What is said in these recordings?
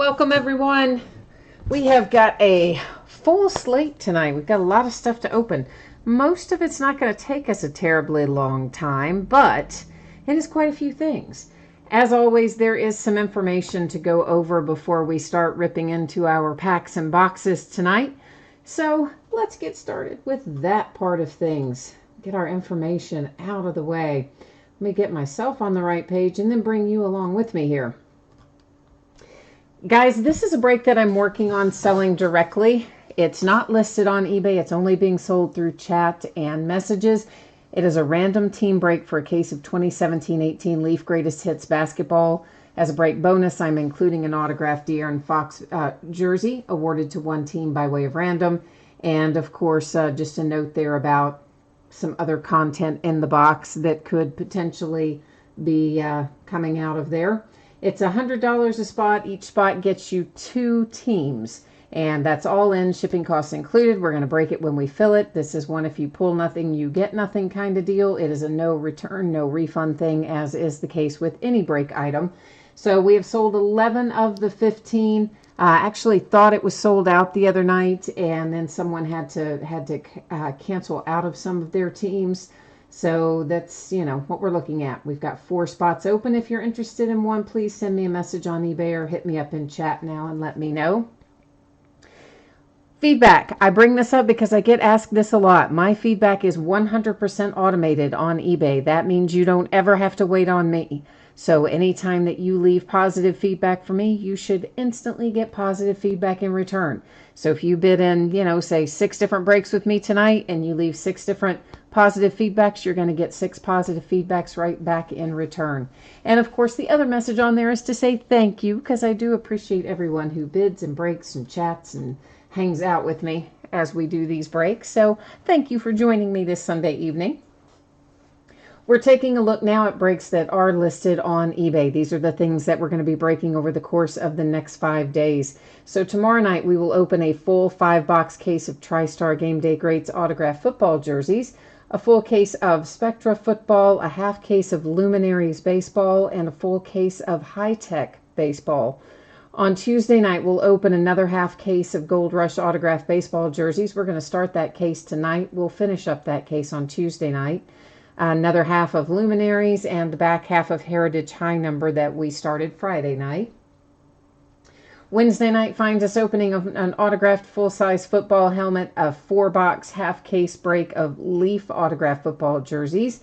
Welcome everyone. We have got a full slate tonight. We've got a lot of stuff to open. Most of it's not going to take us a terribly long time, but it is quite a few things. As always, there is some information to go over before we start ripping into our packs and boxes tonight. So let's get started with that part of things. Get our information out of the way. Let me get myself on the right page and then bring you along with me here. Guys, this is a break that I'm working on selling directly. It's not listed on eBay. It's only being sold through chat and messages. It is a random team break for a case of 2017-18 Leaf Greatest Hits basketball. As a break bonus, I'm including an autographed De'Aaron Fox jersey awarded to one team by way of random. And of course, just a note there about some other content in the box that could potentially be coming out of there. It's $100 a spot. Each spot gets you 2 teams, and that's all in, shipping costs included. We're going to break it when we fill it. This is one if you pull nothing, you get nothing kind of deal. It is a no return, no refund thing, as is the case with any break item. So we have sold 11 of the 15. Actually thought it was sold out the other night, and then someone had to cancel out of some of their teams. So that's, what we're looking at. We've got 4 spots open. If you're interested in one, please send me a message on eBay or hit me up in chat now and let me know. Feedback. I bring this up because I get asked this a lot. My feedback is 100% automated on eBay. That means you don't ever have to wait on me. So anytime that you leave positive feedback for me, you should instantly get positive feedback in return. So if you bid in, say 6 different breaks with me tonight and you leave 6 different positive feedbacks, you're going to get 6 positive feedbacks right back in return. And of course, the other message on there is to say thank you, because I do appreciate everyone who bids and breaks and chats and hangs out with me as we do these breaks. So thank you for joining me this Sunday evening. We're taking a look now at breaks that are listed on eBay. These are the things that we're going to be breaking over the course of the next 5 days. So tomorrow night we will open a full 5-box case of TriStar Game Day Greats autographed football jerseys, a full case of Spectra football, a half case of Luminaries baseball, and a full case of High Tech baseball. On Tuesday night, we'll open another half case of Gold Rush autographed baseball jerseys. We're going to start that case tonight. We'll finish up that case on Tuesday night. Another half of Luminaries and the back half of Heritage High Number that we started Friday night. Wednesday night finds us opening an autographed full-size football helmet, a 4-box half-case break of Leaf autographed football jerseys,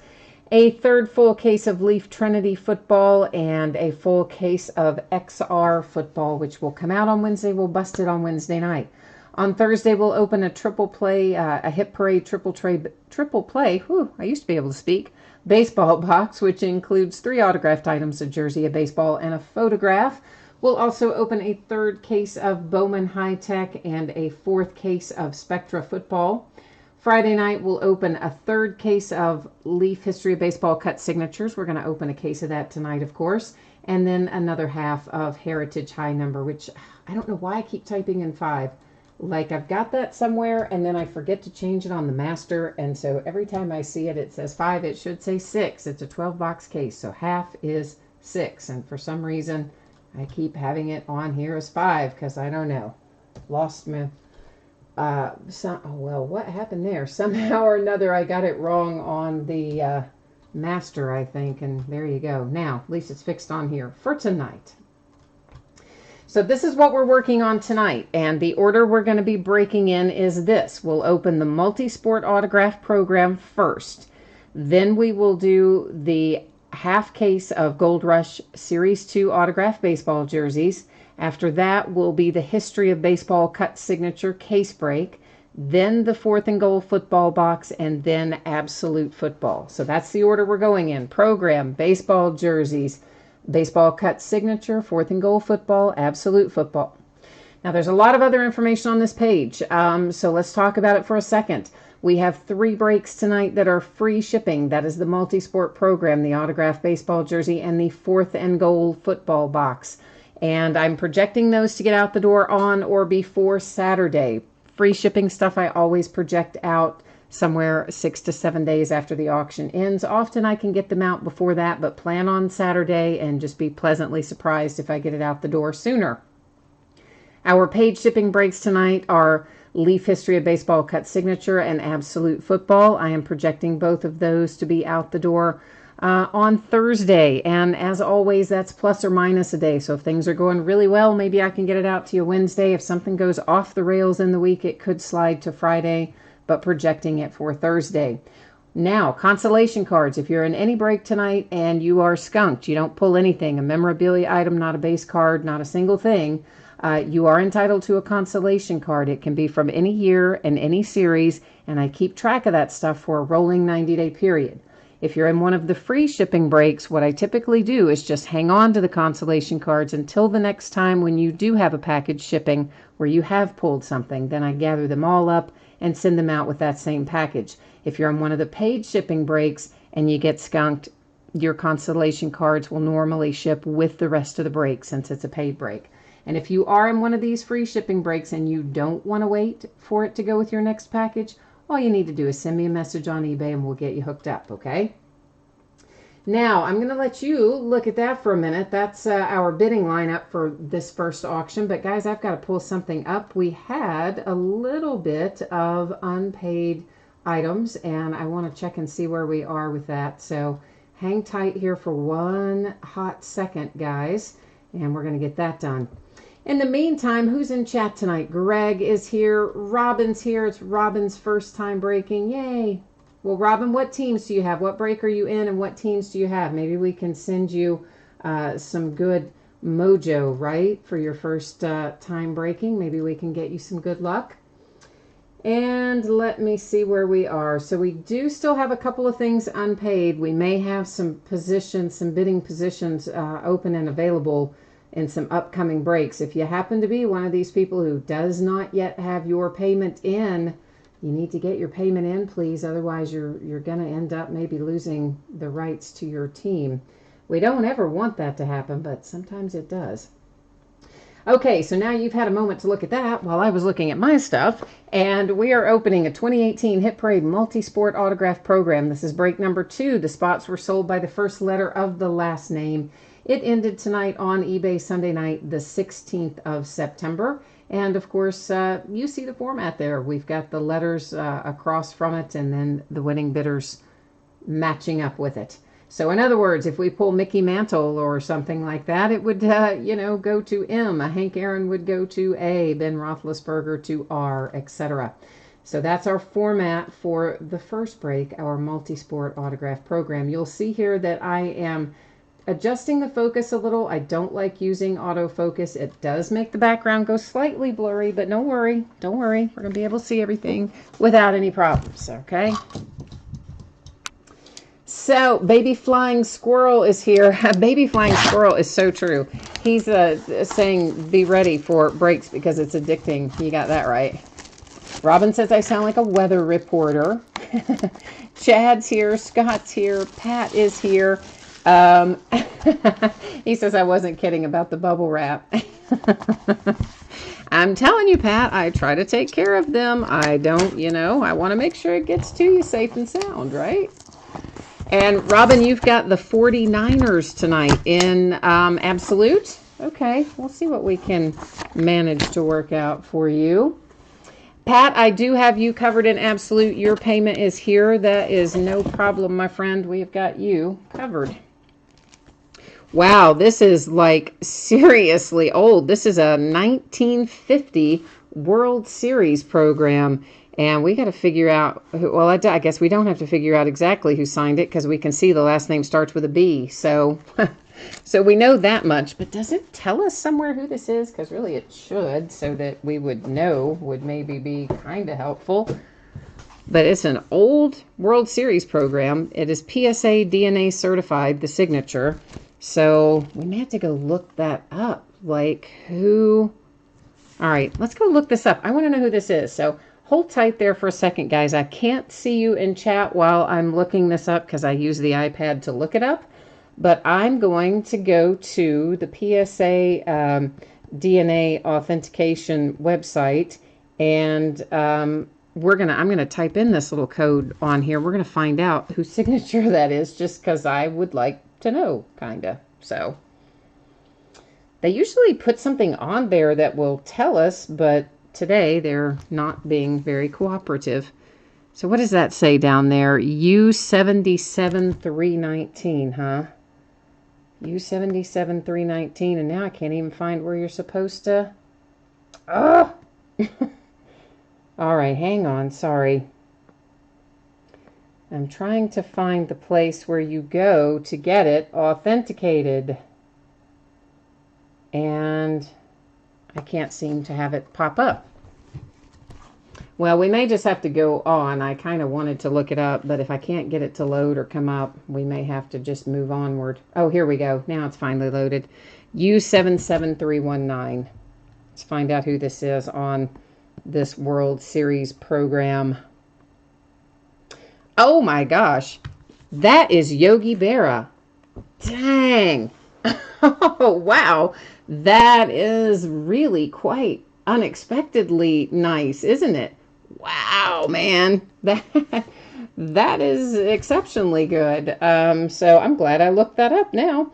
a 3rd full case of Leaf Trinity football, and a full case of XR football, which will come out on Wednesday. We'll bust it on Wednesday night. On Thursday, we'll open a triple play, a Hit Parade triple play, I used to be able to speak, baseball box, which includes 3 autographed items, a jersey, a baseball, and a photograph. We'll also open a 3rd case of Bowman High Tech and a 4th case of Spectra football. Friday night, we'll open a 3rd case of Leaf History of Baseball cut signatures. We're going to open a case of that tonight, of course. And then another half of Heritage High Number, which I don't know why I keep typing in 5. Like I've got that somewhere and then I forget to change it on the master. And so every time I see it, it says 5. It should say 6. It's a 12-box case. So half is 6. And for some reason, I keep having it on here as 5 because I don't know. Lost me. What happened there? Somehow or another, I got it wrong on the master, I think. And there you go. Now, at least it's fixed on here for tonight. So this is what we're working on tonight, and the order we're going to be breaking in is this. We'll open the multi-sport autograph program first. Then we will do the half case of Gold Rush Series 2 autographed baseball jerseys. After that will be the History of Baseball cut signature case break, then the 4th and goal football box, and then Absolute Football. So that's the order we're going in. Program, baseball jerseys, baseball cut signature, 4th and goal football, Absolute Football. Now there's a lot of other information on this page, so let's talk about it for a second. We have 3 breaks tonight that are free shipping. That is the multi-sport program, the autographed baseball jersey, and the 4th and goal football box. And I'm projecting those to get out the door on or before Saturday. Free shipping stuff I always project out somewhere 6 to 7 days after the auction ends. Often I can get them out before that, but plan on Saturday and just be pleasantly surprised if I get it out the door sooner. Our paid shipping breaks tonight are Leaf History of Baseball Cut Signature and Absolute Football. I am projecting both of those to be out the door on Thursday. And as always, that's plus or minus a day. So if things are going really well, maybe I can get it out to you Wednesday. If something goes off the rails in the week, it could slide to Friday, but projecting it for Thursday. Now, consolation cards. If you're in any break tonight and you are skunked, you don't pull anything, a memorabilia item, not a base card, not a single thing, you are entitled to a consolation card. It can be from any year and any series, and I keep track of that stuff for a rolling 90-day period. If you're in one of the free shipping breaks, what I typically do is just hang on to the consolation cards until the next time when you do have a package shipping where you have pulled something. Then I gather them all up and send them out with that same package. If you're on one of the paid shipping breaks and you get skunked, your consolation cards will normally ship with the rest of the break since it's a paid break. And if you are in one of these free shipping breaks and you don't want to wait for it to go with your next package, all you need to do is send me a message on eBay and we'll get you hooked up, okay? Now, I'm going to let you look at that for a minute. That's our bidding lineup for this first auction. But guys, I've got to pull something up. We had a little bit of unpaid items, and I want to check and see where we are with that. So hang tight here for one hot second, guys, and we're going to get that done. In the meantime, who's in chat tonight? Greg is here. Robin's here. It's Robin's first time breaking. Yay. Well, Robin, what teams do you have? What break are you in and what teams do you have? Maybe we can send you some good mojo, right, for your first time breaking. Maybe we can get you some good luck. And let me see where we are. So we do still have a couple of things unpaid. We may have some positions, some bidding positions open and available in some upcoming breaks. If you happen to be one of these people who does not yet have your payment in, you need to get your payment in, please. Otherwise, you're going to end up maybe losing the rights to your team. We don't ever want that to happen, but sometimes it does. Okay, so now you've had a moment to look at that while I was looking at my stuff, and we are opening a 2018 Hit Parade Multi-Sport Autograph Program. This is break number 2. The spots were sold by the first letter of the last name. It ended tonight on eBay Sunday night, the 16th of September. And of course, you see the format there. We've got the letters across from it and then the winning bidders matching up with it. So in other words, if we pull Mickey Mantle or something like that, it would, go to M. Hank Aaron would go to A, Ben Roethlisberger to R, etc. So that's our format for the first break, our multi-sport autograph program. You'll see here that I am adjusting the focus a little. I don't like using autofocus. It does make the background go slightly blurry, but don't worry. Don't worry. We're going to be able to see everything without any problems, okay? So, Baby Flying Squirrel is here. Baby Flying Squirrel is so true. He's saying be ready for breaks because it's addicting. You got that right. Robin says I sound like a weather reporter. Chad's here. Scott's here. Pat is here. He says I wasn't kidding about the bubble wrap. I'm telling you, Pat, I try to take care of them. I don't, I want to make sure it gets to you safe and sound, right? And Robin, you've got the 49ers tonight in Absolute. Okay, we'll see what we can manage to work out for you. Pat, I do have you covered in Absolute. Your payment is here. That is no problem, my friend. We've got you covered. Wow, this is like seriously old. This is a 1950 World Series program. And we got to figure out, well, I guess we don't have to figure out exactly who signed it because we can see the last name starts with a B. So we know that much. But does it tell us somewhere who this is? Because really it should, so that we would know, would maybe be kind of helpful. But it's an old World Series program. It is PSA DNA certified, the signature. So we may have to go look that up. Like who? All right, let's go look this up. I want to know who this is. So hold tight there for a second, guys. I can't see you in chat while I'm looking this up because I use the iPad to look it up. But I'm going to go to the PSA DNA authentication website, and I'm going to type in this little code on here. We're going to find out whose signature that is, just because I would like to know, kind of. So They usually put something on there that will tell us, but today they're not being very cooperative. So what does that say down there? U77319, huh? U77319, and now I can't even find where you're supposed to. Oh! All right, hang on, sorry. I'm trying to find the place where you go to get it authenticated. And I can't seem to have it pop up. Well, we may just have to go on. I kind of wanted to look it up, but if I can't get it to load or come up, we may have to just move onward. Oh, here we go. Now it's finally loaded. U77319. Let's find out who this is on this World Series program. Oh my gosh. That is Yogi Berra. Dang. Oh, wow. That is really quite unexpectedly nice, isn't it? Wow, man. That is exceptionally good. So I'm glad I looked that up now.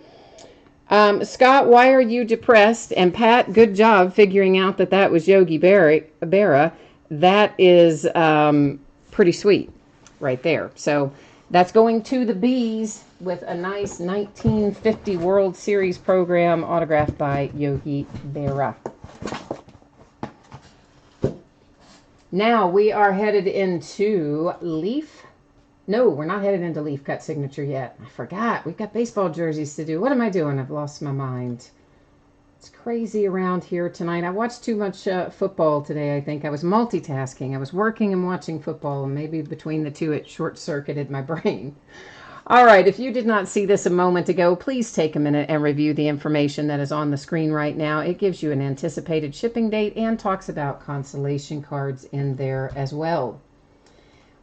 Scott, why are you depressed? And Pat, good job figuring out that that was Yogi Berra. That is pretty sweet right there. So that's going to the Bees with a nice 1950 World Series program autographed by Yogi Berra. Now we are headed into Leaf. No, we're not headed into Leaf Cut Signature yet. I forgot. We've got baseball jerseys to do. What am I doing? I've lost my mind. It's crazy around here tonight. I watched too much football today, I think. I was multitasking. I was working and watching football, and maybe between the two it short-circuited my brain. All right, if you did not see this a moment ago, please take a minute and review the information that is on the screen right now. It gives you an anticipated shipping date and talks about consolation cards in there as well.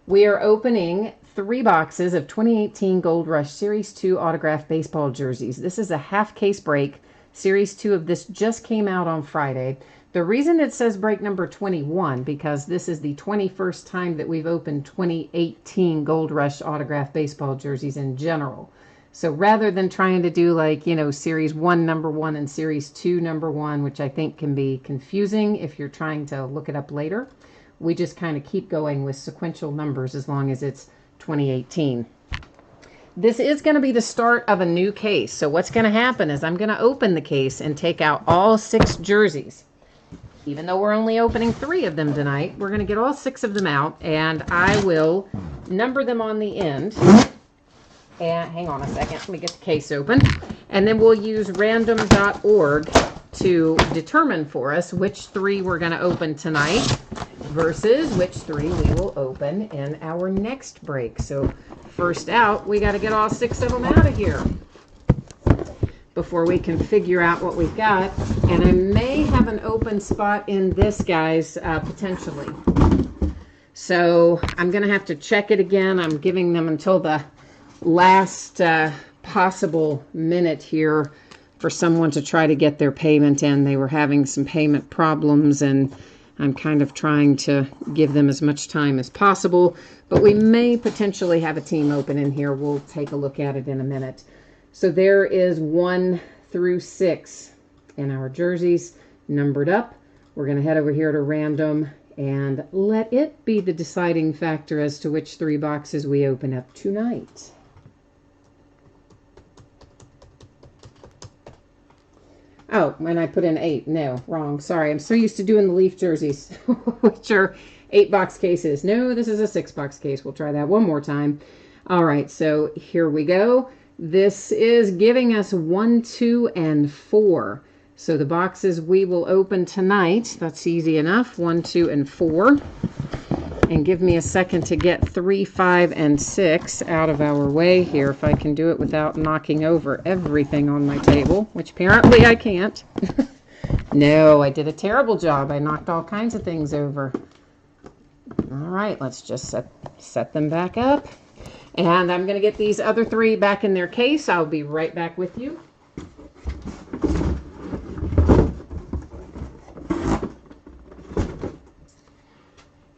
We are opening 3 boxes of 2018 Gold Rush Series 2 autographed baseball jerseys. This is a half case break. Series 2 of this just came out on Friday. The reason it says break number 21, because this is the 21st time that we've opened 2018 Gold Rush autographed baseball jerseys in general. So rather than trying to do like, Series 1 number 1 and Series 2 number 1, which I think can be confusing if you're trying to look it up later, we just kind of keep going with sequential numbers as long as it's 2018. This is going to be the start of a new case. So what's going to happen is I'm going to open the case and take out all 6 jerseys. Even though we're only opening 3 of them tonight, we're going to get all 6 of them out, and I will number them on the end. And hang on a second, let me get the case open. And then we'll use random.org to determine for us which 3 we're going to open tonight versus which 3 we will open in our next break. So first out, we got to get all 6 of them out of here before we can figure out what we've got. And I may have an open spot in this, guys, potentially. So I'm going to have to check it again. I'm giving them until the last possible minute here for someone to try to get their payment in. They were having some payment problems, and I'm kind of trying to give them as much time as possible. But we may potentially have a team open in here. We'll take a look at it in a minute. So there is 1 through 6 in our jerseys numbered up. We're going to head over here to random and let it be the deciding factor as to which 3 boxes we open up tonight. Oh, and I put in 8. No, wrong. Sorry. I'm so used to doing the Leaf jerseys, which are 8-box cases. No, this is a 6-box case. We'll try that one more time. All right, so here we go. This is giving us 1, 2, and 4. So the boxes we will open tonight, that's easy enough, 1, 2, and 4. And give me a second to get 3, 5, and 6 out of our way here, if I can do it without knocking over everything on my table, which apparently I can't. No, I did a terrible job. I knocked all kinds of things over. All right, let's just set them back up. And I'm going to get these other 3 back in their case. I'll be right back with you.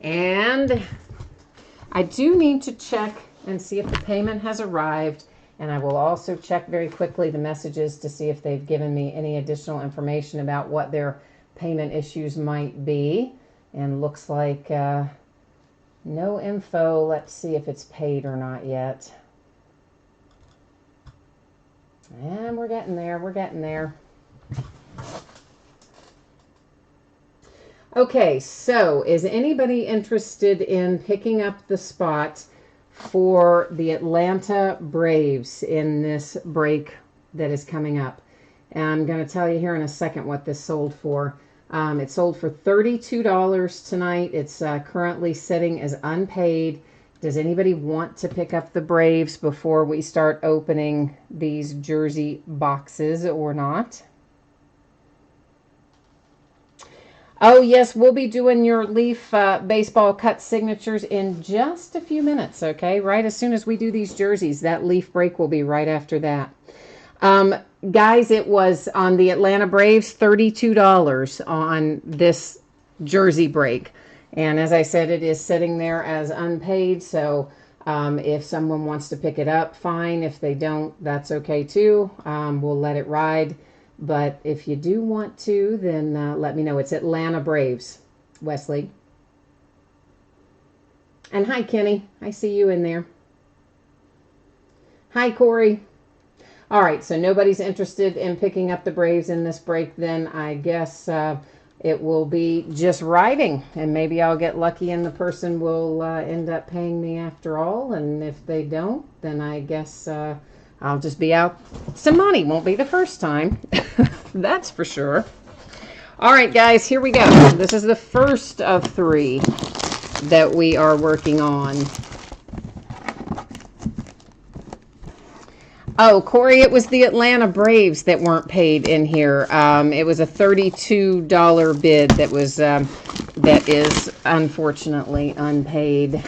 And I do need to check and see if the payment has arrived. And I will also check very quickly the messages to see if they've given me any additional information about what their payment issues might be. And looks like no info. Let's see if it's paid or not yet. And we're getting there. We're getting there. Okay, so is anybody interested in picking up the spot for the Atlanta Braves in this break that is coming up? And I'm going to tell you here in a second what this sold for. It sold for $32 tonight. It's currently sitting as unpaid. Does anybody want to pick up the Braves before we start opening these jersey boxes or not? Oh, yes, we'll be doing your Leaf baseball cut signatures in just a few minutes, okay? Right as soon as we do these jerseys, that Leaf break will be right after that. Guys, it was on the Atlanta Braves, $32 on this jersey break. And as I said, it is sitting there as unpaid, so if someone wants to pick it up, fine. If they don't, that's okay too. We'll let it ride. But if you do want to, then let me know. It's Atlanta Braves, Wesley. And hi, Kenny. I see you in there. Hi, Corey. All right, so nobody's interested in picking up the Braves in this break, then I guess it will be just riding. And maybe I'll get lucky and the person will end up paying me after all. And if they don't, then I guess I'll just be out some money. Won't be the first time. That's for sure. All right, guys, here we go. This is the first of 3 that we are working on. Oh, Corey, it was the Atlanta Braves that weren't paid in here. It was a $32 bid that is unfortunately unpaid.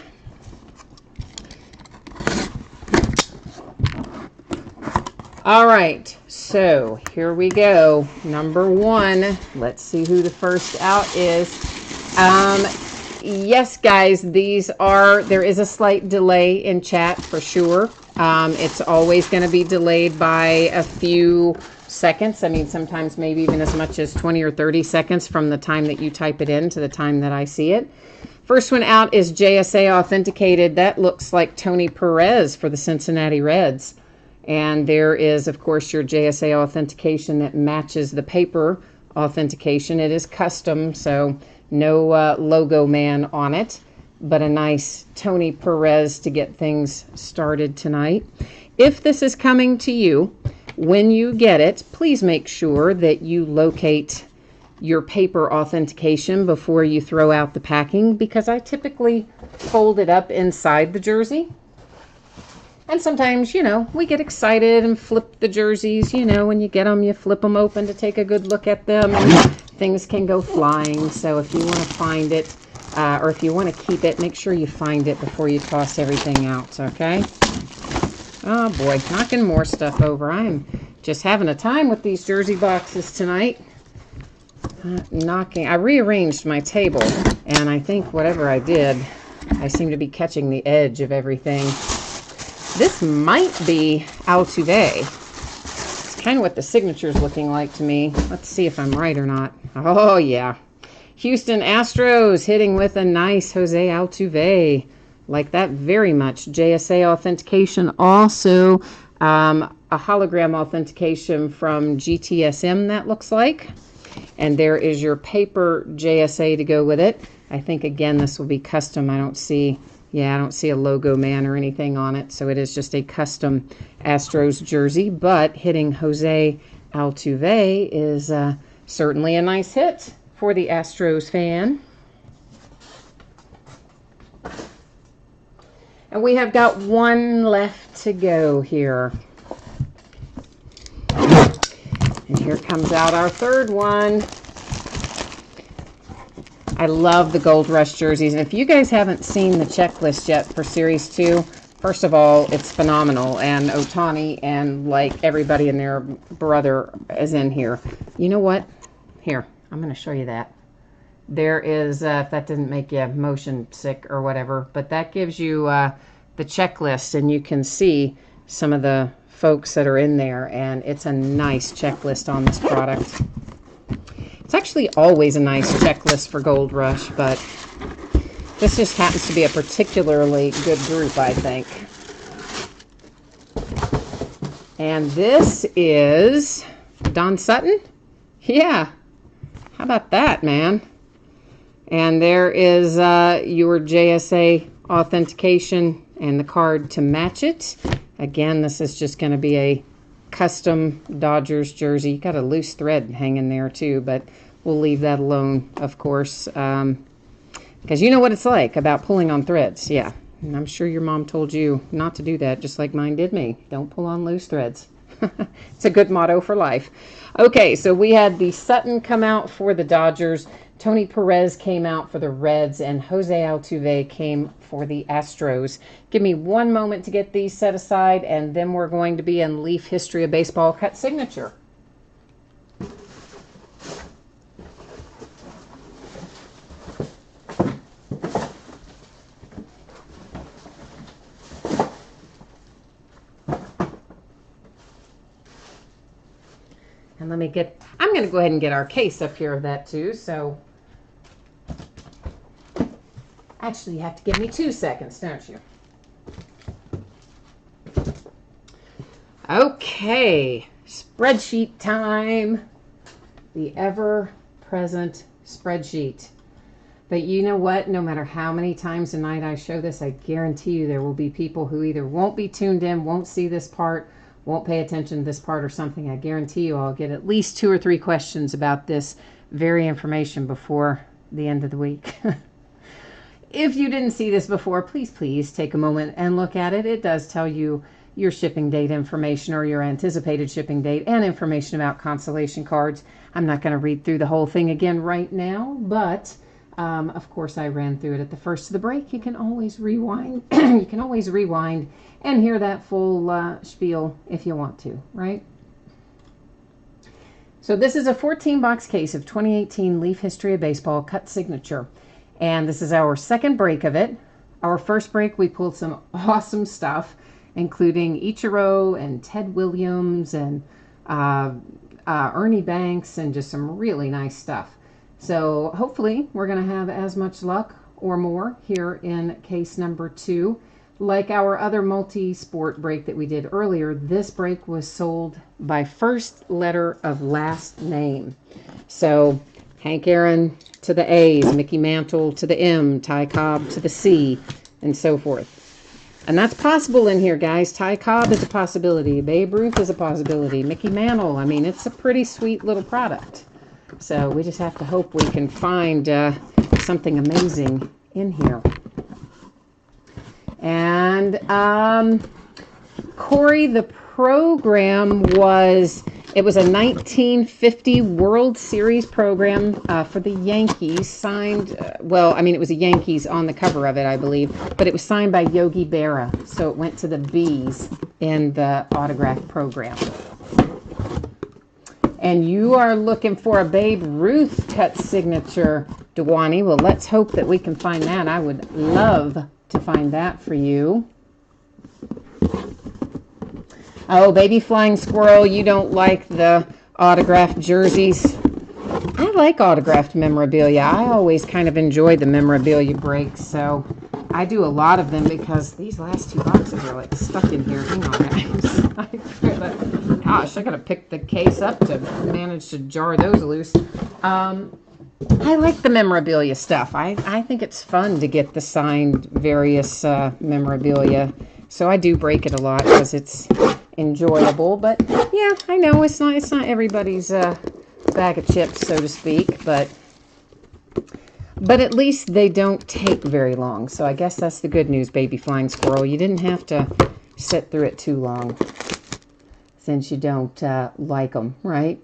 All right, so here we go. Number 1. Let's see who the first out is. Yes, guys, there is a slight delay in chat for sure. It's always going to be delayed by a few seconds. I mean, sometimes maybe even as much as 20 or 30 seconds from the time that you type it in to the time that I see it. First one out is JSA authenticated. That looks like Tony Perez for the Cincinnati Reds. And there is, of course, your JSA authentication that matches the paper authentication. It is custom, so no logo man on it, but a nice Tony Perez to get things started tonight. If this is coming to you, when you get it, please make sure that you locate your paper authentication before you throw out the packing, because I typically fold it up inside the jersey. And sometimes, we get excited and flip the jerseys, when you get them, you flip them open to take a good look at them, and things can go flying. So if you want to find it, or if you want to keep it, make sure you find it before you toss everything out, okay? Oh boy, knocking more stuff over. I am just having a time with these jersey boxes tonight. I rearranged my table, and I think whatever I did, I seem to be catching the edge of everything. This might be Altuve. It's kind of what the signature's looking like to me. Let's see if I'm right or not. Oh, yeah. Huston Astros hitting with a nice Jose Altuve. Like that very much. JSA authentication. Also, a hologram authentication from GTSM, that looks like. And there is your paper JSA to go with it. I think, again, this will be custom. I don't see a logo man or anything on it. So it is just a custom Astros jersey. But hitting Jose Altuve is certainly a nice hit for the Astros fan. And we have got one left to go here. And here comes out our third one. I love the Gold Rush jerseys. And if you guys haven't seen the checklist yet for Series 2, first of all, it's phenomenal. And Otani and like everybody and their brother is in here. You know what? Here, I'm going to show you that. There is, if that didn't make you motion sick or whatever, but that gives you the checklist, and you can see some of the folks that are in there, and it's a nice checklist on this product. It's actually always a nice checklist for Gold Rush, but this just happens to be a particularly good group, I think. And this is Don Sutton? Yeah. How about that, man? And there is your JSA authentication and the card to match it. Again, this is just going to be a custom Dodgers jersey. You got a loose thread hanging there too, but we'll leave that alone, of course, because you know what it's like about pulling on threads. Yeah, and I'm sure your mom told you not to do that, just like mine did me. Don't pull on loose threads. It's a good motto for life. Okay, so we had the Sutton come out for the Dodgers. Tony Perez came out for the Reds, and Jose Altuve came for the Astros. Give me one moment to get these set aside, and then we're going to be in Leaf History of Baseball cut signature. And I'm going to go ahead and get our case up here of that too. So, actually, you have to give me 2 seconds, don't you? Okay, spreadsheet time. The ever-present spreadsheet. But you know what? No matter how many times a night I show this, I guarantee you there will be people who either won't be tuned in, won't see this part, won't pay attention to this part or something. I guarantee you I'll get at least 2 or 3 questions about this very information before the end of the week. If you didn't see this before, please take a moment and look at it. It does tell you your shipping date information or your anticipated shipping date and information about consolation cards. I'm not going to read through the whole thing again right now, but of course I ran through it at the first of the break. You can always rewind. You can always rewind and hear that full spiel if you want to, right? So this is a 14-box case of 2018 Leaf History of Baseball cut signature. And this is our second break of it. Our first break, we pulled some awesome stuff, including Ichiro and Ted Williams and Ernie Banks and just some really nice stuff. So hopefully we're going to have as much luck or more here in case number 2. Like our other multi-sport break that we did earlier, this break was sold by first letter of last name. So Hank Aaron to the A's, Mickey Mantle to the M, Ty Cobb to the C, and so forth. And that's possible in here, guys. Ty Cobb is a possibility. Babe Ruth is a possibility. Mickey Mantle, I mean, it's a pretty sweet little product. So we just have to hope we can find something amazing in here. And Corey, the program was a 1950 World Series program for the Yankees, signed, well, I mean, it was a Yankees on the cover of it, I believe, but it was signed by Yogi Berra, so it went to the B's in the autograph program. And you are looking for a Babe Ruth cut signature, Dewani. Well, let's hope that we can find that. I would love to find that for you. Oh, baby flying squirrel, you don't like the autographed jerseys. I like autographed memorabilia. I always kind of enjoy the memorabilia breaks, so I do a lot of them because these last 2 boxes are like stuck in here. Hang on, guys. Gosh, I gotta pick the case up to manage to jar those loose. I like the memorabilia stuff. I think it's fun to get the signed various memorabilia. So I do break it a lot because it's enjoyable. But yeah, I know it's not everybody's bag of chips, so to speak. But at least they don't take very long. So I guess that's the good news, baby flying squirrel. You didn't have to sit through it too long since you don't like them, right?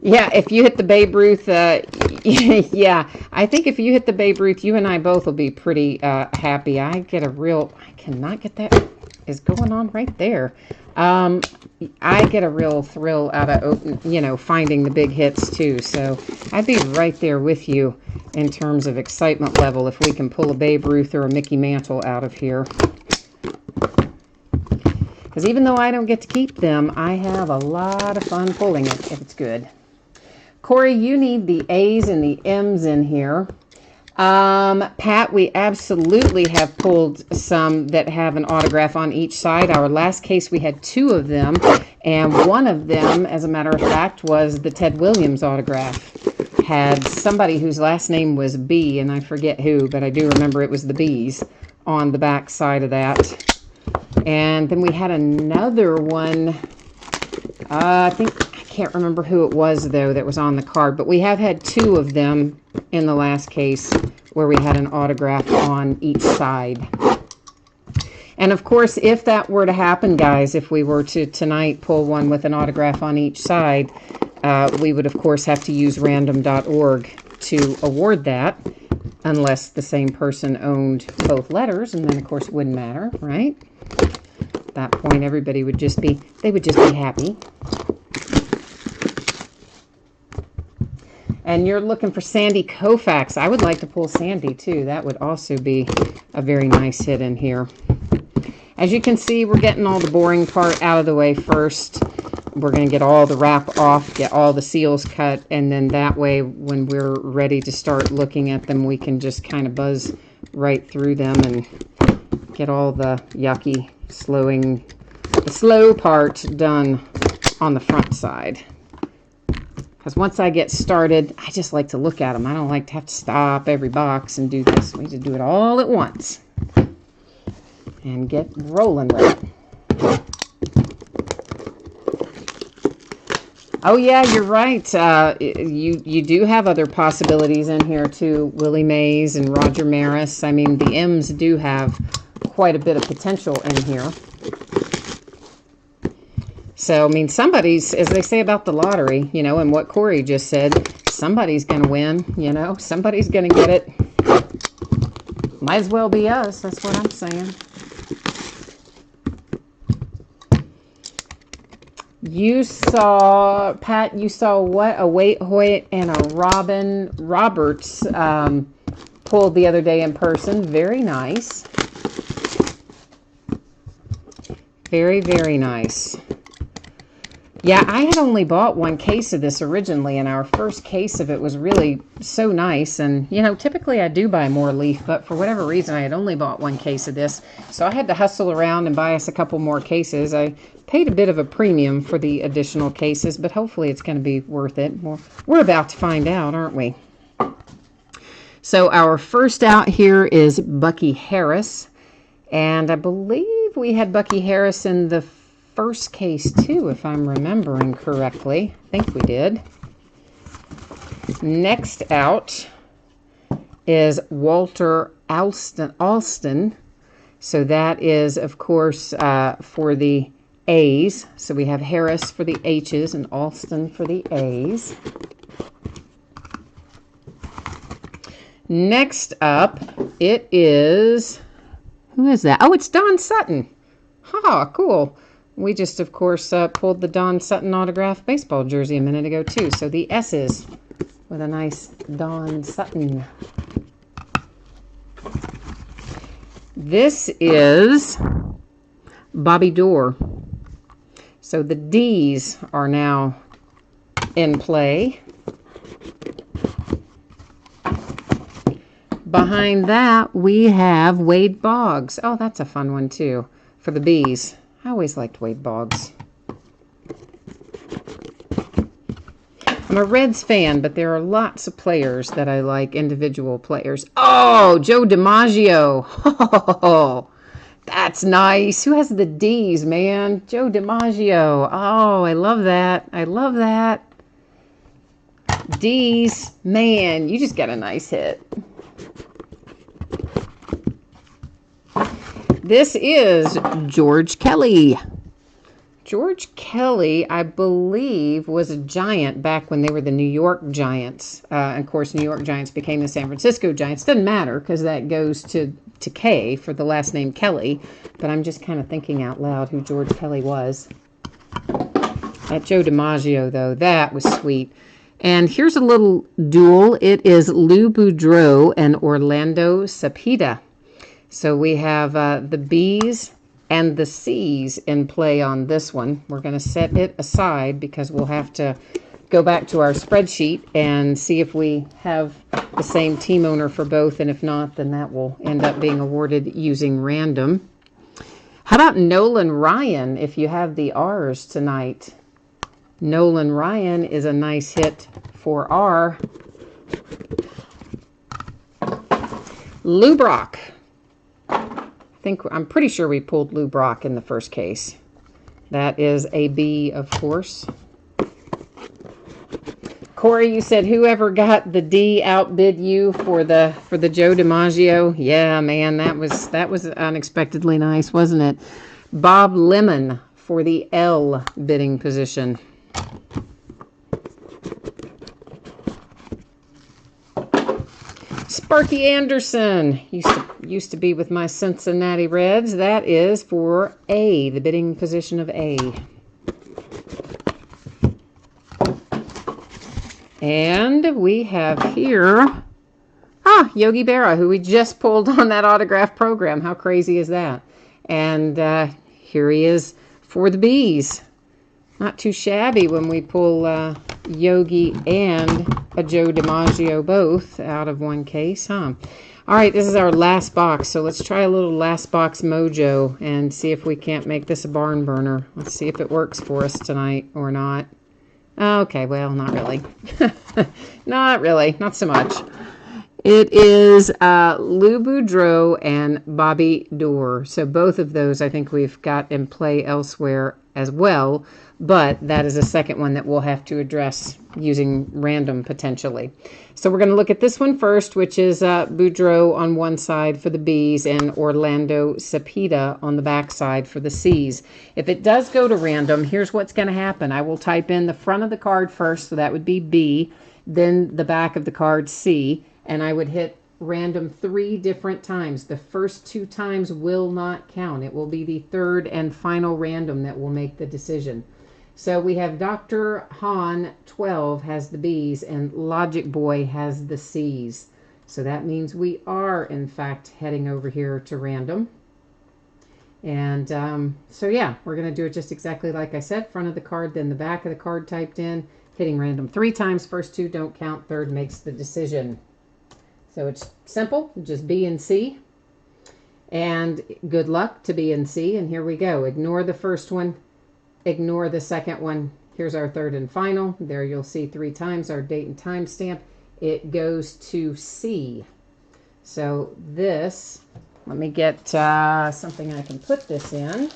Yeah, if you hit the Babe Ruth, yeah, I think if you hit the Babe Ruth, you and I both will be pretty happy. I cannot get that is going on right there. I get a real thrill out of finding the big hits too. So I'd be right there with you in terms of excitement level if we can pull a Babe Ruth or a Mickey Mantle out of here. Because even though I don't get to keep them, I have a lot of fun pulling it if it's good. Corey, you need the A's and the M's in here. Pat, we absolutely have pulled some that have an autograph on each side. Our last case, we had 2 of them, and one of them, as a matter of fact, was the Ted Williams autograph. Had somebody whose last name was B, and I forget who, but I do remember it was the B's on the back side of that. And then we had another one, I can't remember who it was, though, that was on the card. But we have had 2 of them in the last case where we had an autograph on each side. And, of course, if that were to happen, guys, if we were to tonight pull one with an autograph on each side, we would, of course, have to use random.org to award that, unless the same person owned both letters, and then, of course, it wouldn't matter, right? At that point, everybody would just be, they would just be happy. And you're looking for Sandy Koufax. I would like to pull Sandy, too. That would also be a very nice hit in here. As you can see, we're getting all the boring part out of the way first. We're going to get all the wrap off, get all the seals cut, and then that way, when we're ready to start looking at them, we can just kind of buzz right through them and get all the yucky, the slow part done on the front side. Because once I get started, I just like to look at them. I don't like to have to stop every box and do this. We just do it all at once and get rolling with it. Oh, yeah, you're right. You do have other possibilities in here, too. Willie Mays and Roger Maris. I mean, the M's do have quite a bit of potential in here. So, I mean, somebody's, as they say about the lottery, and what Corey just said, somebody's going to win, somebody's going to get it. Might as well be us, that's what I'm saying. You saw, Pat, what? A Waite Hoyt and a Robin Roberts pulled the other day in person. Very nice. Very, very nice. Yeah, I had only bought one case of this originally, and our first case of it was really so nice. And, typically I do buy more leaf, but for whatever reason, I had only bought one case of this. So I had to hustle around and buy us a couple more cases. I paid a bit of a premium for the additional cases, but hopefully it's going to be worth it. We're about to find out, aren't we? So our first out here is Bucky Harris. And I believe we had Bucky Harris in the first case too, if I'm remembering correctly. I think we did. Next out is Walter Alston. So that is, of course, for the A's. So we have Harris for the H's and Alston for the A's. Next up, it is, who is that? Oh, it's Don Sutton. Ha, cool. We just, of course, pulled the Don Sutton autographed baseball jersey a minute ago, too. So the S's with a nice Don Sutton. This is Bobby Doerr. So the D's are now in play. Behind that, we have Wade Boggs. Oh, that's a fun one, too, for the B's. I always liked Wade Boggs. I'm a Reds fan, but there are lots of players that I like, individual players. Oh, Joe DiMaggio. Oh, that's nice. Who has the D's, man? Joe DiMaggio. Oh, I love that. I love that. D's, man, you just got a nice hit. This is George Kelly. George Kelly, I believe, was a Giant back when they were the New York Giants. Of course, New York Giants became the San Francisco Giants. Doesn't matter because that goes to K for the last name Kelly. But I'm just kind of thinking out loud who George Kelly was. That Joe DiMaggio, though, that was sweet. And here's a little duel. It is Lou Boudreau and Orlando Cepeda. So we have the B's and the C's in play on this one. We're going to set it aside because we'll have to go back to our spreadsheet and see if we have the same team owner for both. And if not, then that will end up being awarded using random. How about Nolan Ryan if you have the R's tonight? Nolan Ryan is a nice hit for R. Lou Brock. I'm pretty sure we pulled Lou Brock in the first case. That is a B, of course. Corey, you said whoever got the D outbid you for the Joe DiMaggio. Yeah, man, that was unexpectedly nice, wasn't it? Bob Lemon for the L bidding position. Sparky Anderson used to be with my Cincinnati Reds. That is for A, the bidding position of A. And we have here, Yogi Berra, who we just pulled on that autograph program. How crazy is that? And here he is for the B's. Not too shabby when we pull Yogi and a Joe DiMaggio both out of one case, huh? All right, this is our last box, so let's try a little last box mojo and see if we can't make this a barn burner. Let's see if it works for us tonight or not. Okay, well, not really. Not really, not so much. It is Lou Boudreau and Bobby Doerr. So both of those I think we've got in play elsewhere as well, but that is a second one that we'll have to address using random potentially. So we're going to look at this one first, which is Boudreau on one side for the B's and Orlando Cepeda on the back side for the C's. If it does go to random, here's what's going to happen. I will type in the front of the card first, so that would be B, then the back of the card C, and I would hit random 3 different times. The first 2 times will not count. It will be the third and final random that will make the decision. So we have Dr. Han 12 has the B's and Logic Boy has the C's. So that means we are in fact heading over here to random. And so yeah, we're going to do it just exactly like I said. Front of the card, then the back of the card typed in, hitting random 3 times. First 2 don't count. Third makes the decision. So it's simple, just B and C. And good luck to B and C. And here we go. Ignore the first one. Ignore the second one. Here's our third and final. There you'll see 3 times our date and time stamp. It goes to C. So this, let me get something I can put this in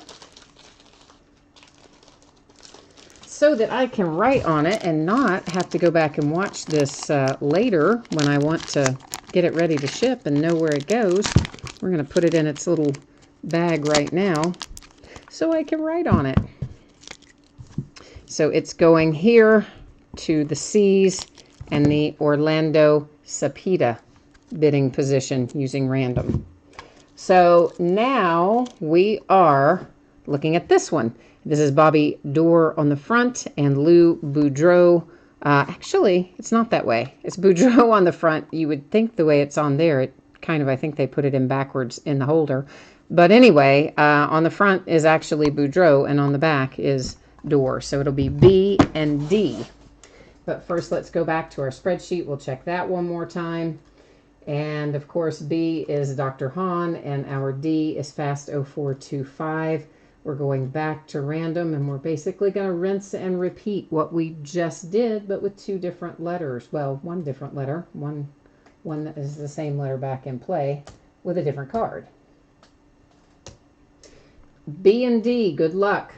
so that I can write on it and not have to go back and watch this later when I want to get it ready to ship and know where it goes. We're going to put it in its little bag right now so I can write on it. So it's going here to the C's and the Orlando Cepeda bidding position using random. So now we are looking at this one. This is Bobby Doerr on the front and Lou Boudreau. Actually, it's not that way. It's Boudreau on the front. You would think the way it's on there, it kind of, I think they put it in backwards in the holder. But anyway, on the front is actually Boudreau and on the back is Doerr. So it'll be B and D. But first, let's go back to our spreadsheet. We'll check that one more time. And of course, B is Dr. Han and our D is Fast 0425. We're going back to random and we're basically going to rinse and repeat what we just did, but with 2 different letters. Well, 1 different letter, one that is the same letter back in play with a different card. B and D, good luck.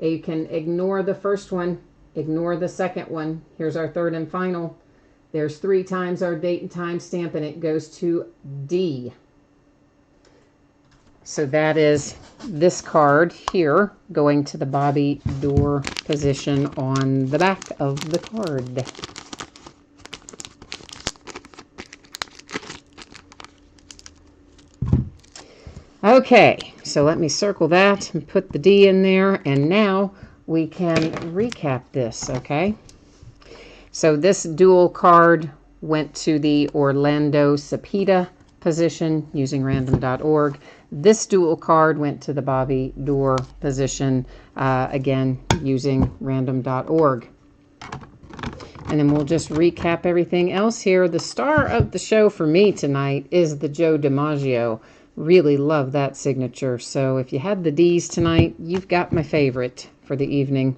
You can ignore the first one, ignore the second one. Here's our third and final. There's 3 times our date and time stamp and it goes to D. So that is this card here going to the Bobby Dorr position on the back of the card. Okay, so let me circle that and put the D in there, and now we can recap this, okay? So this dual card went to the Orlando Cepeda position using random.org. This dual card went to the Bobby Dorr position, again, using random.org. And then we'll just recap everything else here. The star of the show for me tonight is the Joe DiMaggio. Really love that signature. So if you had the D's tonight, you've got my favorite for the evening.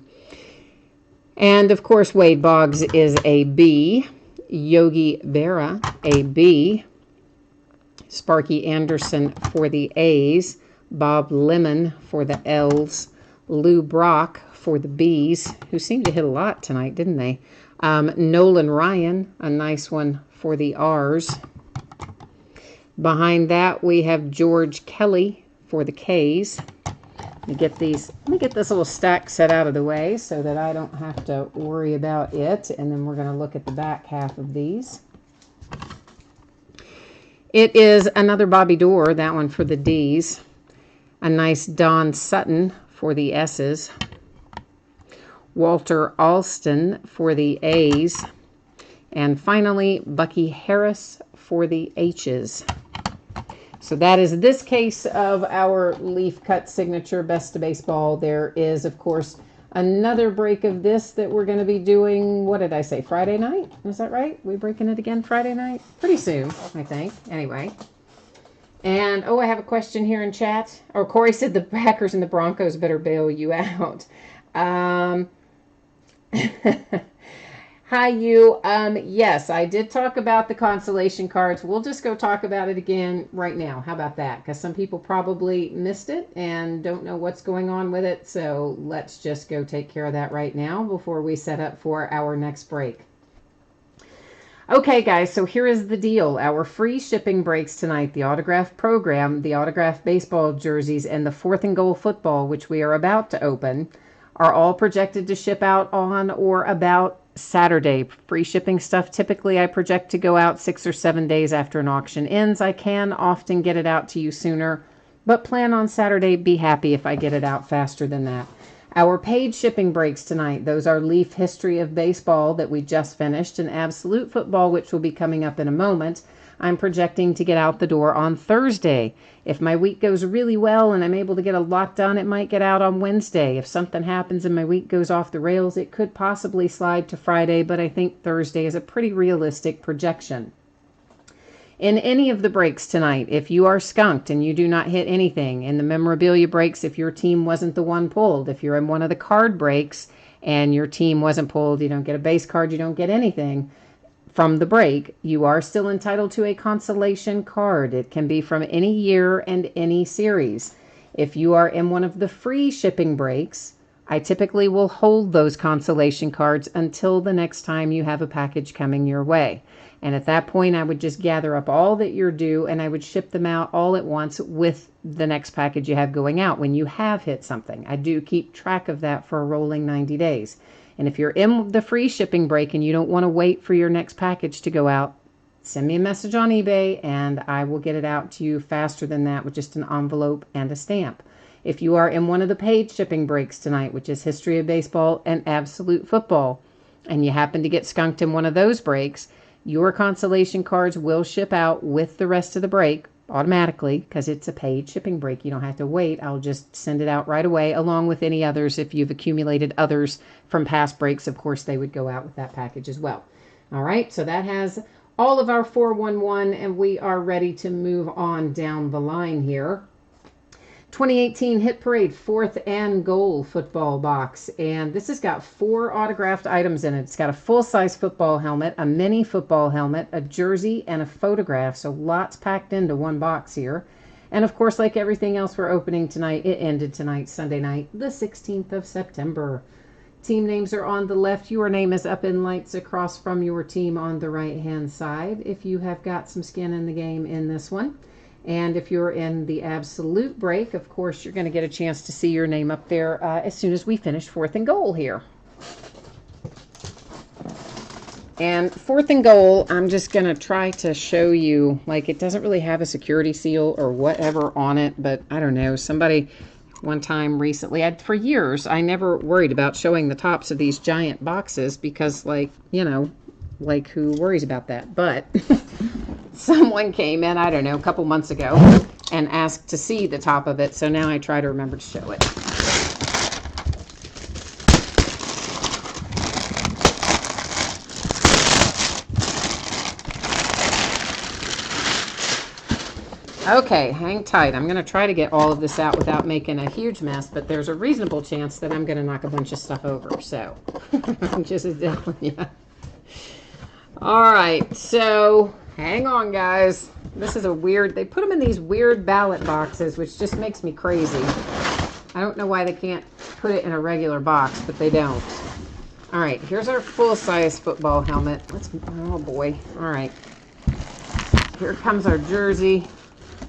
And of course, Wade Boggs is a B. Yogi Berra, a B. Sparky Anderson for the A's. Bob Lemon for the L's. Lou Brock for the B's, who seemed to hit a lot tonight, didn't they? Nolan Ryan, a nice one for the R's. Behind that, we have George Kelly for the K's. Let me get this little stack set out of the way so that I don't have to worry about it. And then we're going to look at the back half of these. It is another Bobby Dorr, that one for the D's. A nice Don Sutton for the S's. Walter Alston for the A's. And finally, Bucky Harris for the H's. So that is this case of our leaf cut signature Best of Baseball. There is, of course, another break of this that we're going to be doing, what did I say, Friday night? Is that right? We breaking it again Friday night? Pretty soon, I think. Anyway. And, I have a question here in chat. Oh, Corey said the Packers and the Broncos better bail you out. Hi, you. Yes, I did talk about the consolation cards. We'll just go talk about it again right now. How about that? Because some people probably missed it and don't know what's going on with it. So let's just go take care of that right now before we set up for our next break. Okay, guys, so here is the deal. Our free shipping breaks tonight, the autograph program, the autograph baseball jerseys, and the 4th and Goal football, which we are about to open, are all projected to ship out on or about Saturday. Free shipping stuff, typically I project to go out 6 or 7 days after an auction ends. I can often get it out to you sooner, but plan on Saturday. Be happy if I get it out faster than that. Our paid shipping breaks tonight, those are Leaf History of Baseball that we just finished, and Absolute Football, which will be coming up in a moment. I'm projecting to get out the door on Thursday. If my week goes really well and I'm able to get a lot done, it might get out on Wednesday. If something happens and my week goes off the rails, it could possibly slide to Friday, but I think Thursday is a pretty realistic projection. In any of the breaks tonight, if you are skunked and you do not hit anything, in the memorabilia breaks, if your team wasn't the one pulled, if you're in one of the card breaks and your team wasn't pulled, you don't get a base card, you don't get anything from the break, you are still entitled to a consolation card. It can be from any year and any series. If you are in one of the free shipping breaks, I typically will hold those consolation cards until the next time you have a package coming your way. And at that point, I would just gather up all that you're due and I would ship them out all at once with the next package you have going out when you have hit something. I do keep track of that for a rolling 90 days. And if you're in the free shipping break and you don't want to wait for your next package to go out, send me a message on eBay and I will get it out to you faster than that with just an envelope and a stamp. If you are in one of the paid shipping breaks tonight, which is History of Baseball and Absolute Football, and you happen to get skunked in one of those breaks, your consolation cards will ship out with the rest of the break automatically because it's a paid shipping break. You don't have to wait. I'll just send it out right away along with any others. If you've accumulated others from past breaks, of course, they would go out with that package as well. All right, so that has all of our 411 and we are ready to move on down the line here. 2018 Hit Parade 4th and Goal football box, and this has got 4 autographed items in it. It's got a full-size football helmet, a mini football helmet, a jersey, and a photograph, so lots packed into one box here. And of course, like everything else we're opening tonight, it ended tonight, Sunday night, the 16th of September. Team names are on the left. Your name is up in lights across from your team on the right-hand side if you have got some skin in the game in this one. And if you're in the absolute break, of course, you're going to get a chance to see your name up there as soon as we finish 4th and goal here. And 4th and goal, I'm just going to try to show you, like, it doesn't really have a security seal or whatever on it, but I don't know, somebody one time recently, for years, I never worried about showing the tops of these giant boxes because, like, you know, like, who worries about that? But someone came in, I don't know, a couple months ago and asked to see the top of it, so now I try to remember to show it. Okay, hang tight. I'm going to try to get all of this out without making a huge mess, but there's a reasonable chance that I'm going to knock a bunch of stuff over, so I'm just telling you. All right, so hang on, guys. This is a weird, they put them in these weird ballot boxes, which just makes me crazy. I don't know why they can't put it in a regular box, but they don't. All right, here's our full-size football helmet. Oh boy, all right. Here comes our jersey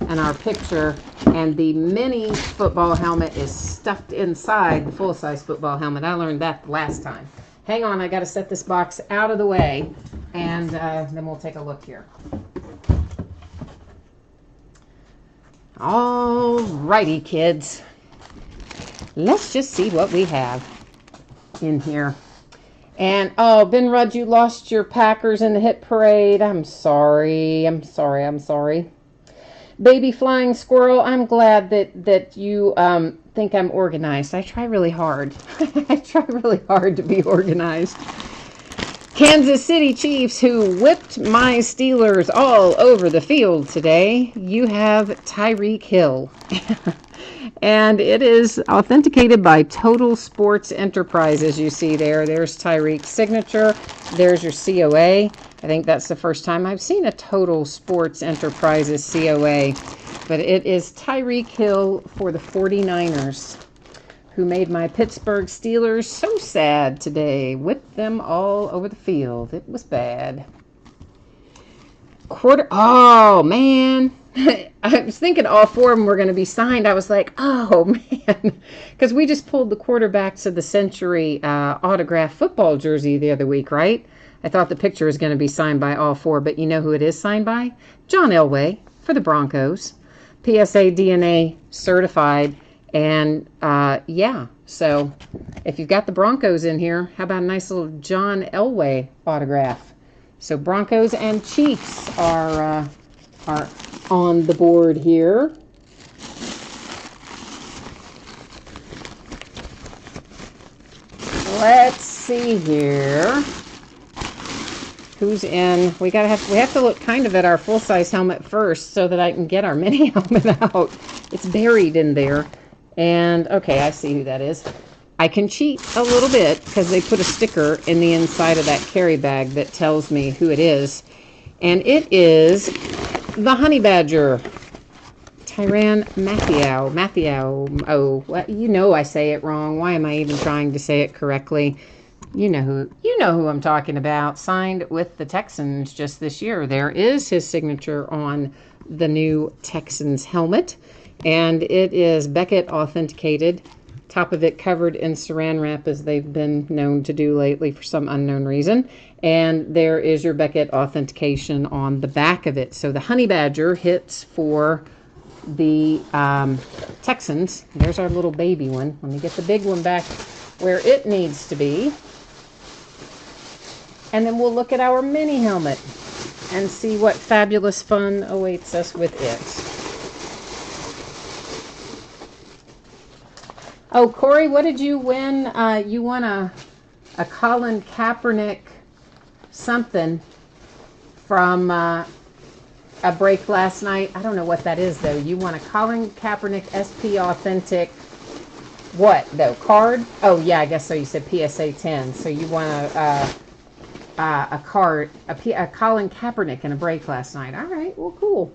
and our picture, and the mini football helmet is stuffed inside the full-size football helmet. I learned that the last time. Hang on, I got to set this box out of the way, and then we'll take a look here. All righty, kids. Let's just see what we have in here. And, oh, Ben Rudd, you lost your Packers in the hit parade. I'm sorry. Baby Flying Squirrel, I'm glad that you think I'm organized. I try really hard. I try really hard to be organized. Kansas City Chiefs, who whipped my Steelers all over the field today. You have Tyreek Hill. And it is authenticated by Total Sports Enterprises. You see there. There's Tyreek's signature. There's your COA. I think that's the first time I've seen a Total Sports Enterprises COA. But it is Tyreek Hill for the 49ers, who made my Pittsburgh Steelers so sad today. Whipped them all over the field. It was bad. Oh, man. I was thinking all 4 of them were going to be signed. I was like, oh, man. Because we just pulled the quarterbacks of the century autographed football jersey the other week, right? I thought the picture was going to be signed by all 4, but you know who it is signed by? John Elway for the Broncos. PSA DNA certified. And, yeah, so if you've got the Broncos in here, how about a nice little John Elway autograph? So Broncos and Chiefs are on the board here. Let's see here. Who's in? We have to look kind of at our full-size helmet first so that I can get our mini helmet out. It's buried in there. And okay, I see who that is. I can cheat a little bit because they put a sticker in the inside of that carry bag that tells me who it is. And it is the Honey Badger, Tyrann Mathieu. Oh, well, you know I say it wrong. Why am I even trying to say it correctly? You know who I'm talking about. Signed with the Texans just this year. There is his signature on the new Texans helmet, and it is Beckett authenticated. Top of it covered in saran wrap, as they've been known to do lately for some unknown reason. And there is your Beckett authentication on the back of it. So the Honey Badger hits for the Texans. There's our little baby one. Let me get the big one back where it needs to be. And then we'll look at our mini helmet and see what fabulous fun awaits us with it. Oh, Corey, what did you win? You won a Colin Kaepernick something from a break last night. I don't know what that is, though. You won a Colin Kaepernick SP Authentic, what, though, card? Oh, yeah, I guess so. You said PSA 10. So you won a card, a Colin Kaepernick in a break last night. All right, well, cool.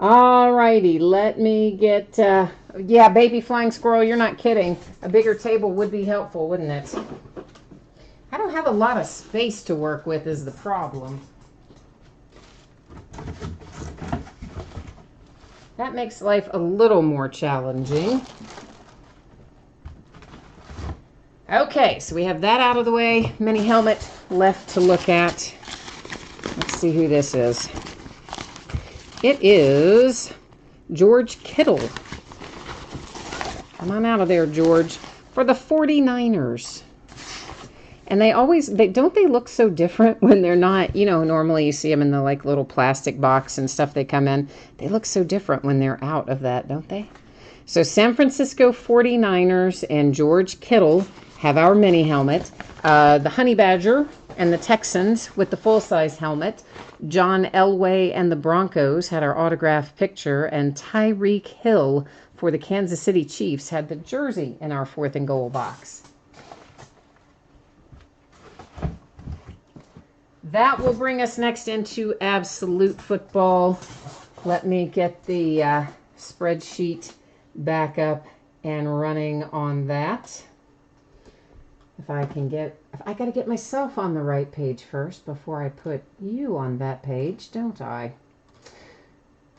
All righty, let me get, yeah, Baby Flying Squirrel, you're not kidding. A bigger table would be helpful, wouldn't it? I don't have a lot of space to work with is the problem. That makes life a little more challenging. Okay, so we have that out of the way. Mini helmet left to look at. Let's see who this is. It is George Kittle. Come on out of there, George. For the 49ers. And they look so different when they're not, normally you see them in the like little plastic box and stuff they come in. They look so different when they're out of that, don't they? So San Francisco 49ers and George Kittle have our mini helmet. The Honey Badger and the Texans with the full-size helmet. John Elway and the Broncos had our autographed picture. And Tyreek Hill for the Kansas City Chiefs had the jersey in our 4th and goal box. That will bring us next into Absolute Football. Let me get the spreadsheet back up and running on that. I got to get myself on the right page first before I put you on that page, don't I?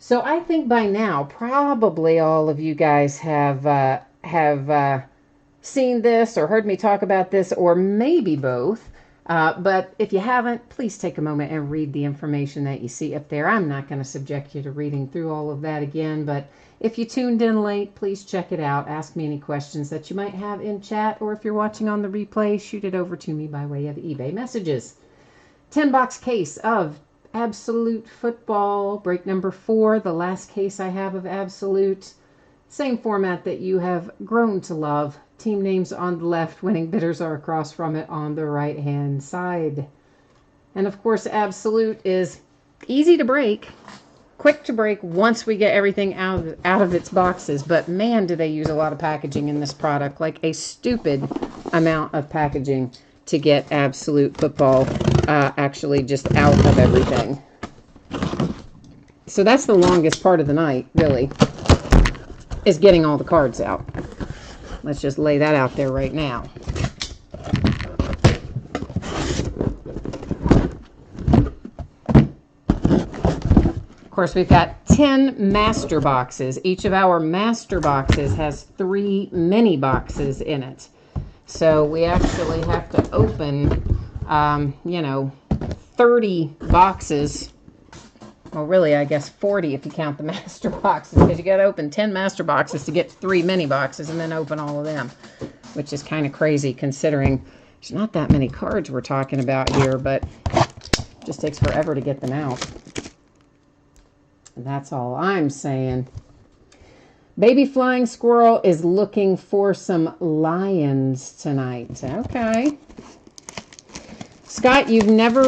So I think by now, probably all of you guys have seen this or heard me talk about this, or maybe both. But if you haven't, please take a moment and read the information that you see up there. I'm not going to subject you to reading through all of that again, but if you tuned in late, please check it out. Ask me any questions that you might have in chat, or if you're watching on the replay, shoot it over to me by way of eBay messages. 10-box case of Absolute Football, break number 4, the last case I have of Absolute. Same format that you have grown to love. Team names on the left, winning bidders are across from it on the right-hand side. And of course, Absolute is easy to break, quick to break once we get everything out of its boxes. But man, do they use a lot of packaging in this product, like a stupid amount of packaging to get Absolute Football actually just out of everything. So that's the longest part of the night, really, is getting all the cards out. Let's just lay that out there right now. Of course, we've got 10 master boxes. Each of our master boxes has 3 mini boxes in it. So we actually have to open, 30 boxes. Well, really, I guess 40 if you count the master boxes, because you got to open 10 master boxes to get 3 mini boxes and then open all of them, which is kind of crazy considering there's not that many cards we're talking about here, but it just takes forever to get them out. And that's all I'm saying. Baby Flying Squirrel is looking for some Lions tonight. Okay. Scott, you've never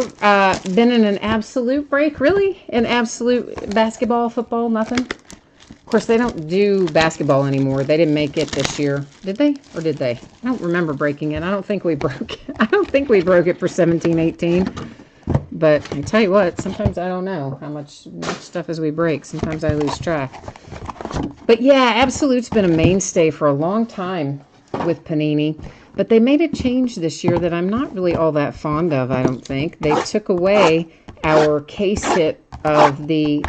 been in an Absolute break, really? An Absolute basketball, football, nothing? Of course, they don't do basketball anymore. They didn't make it this year. Did they? Or did they? I don't remember breaking it. I don't think we broke it. I don't think we broke it for 17-18. But I tell you what, sometimes I don't know how much stuff as we break. Sometimes I lose track. But yeah, Absolute's been a mainstay for a long time with Panini. But they made a change this year that I'm not really all that fond of, I don't think. They took away our case hit of the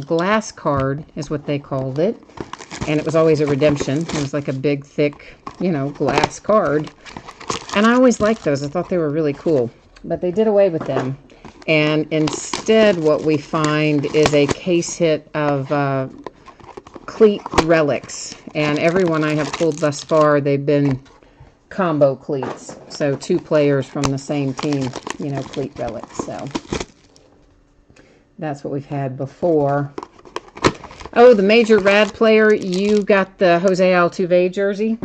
glass card, is what they called it. And it was always a redemption. It was like a big, thick, glass card. And I always liked those. I thought they were really cool. But they did away with them. And instead, what we find is a case hit of cleat relics. And everyone I have pulled thus far, they've been combo cleats, so 2 players from the same team, cleat relics. So that's what we've had before. Oh, the Major Rad player, you got the Jose Altuve jersey.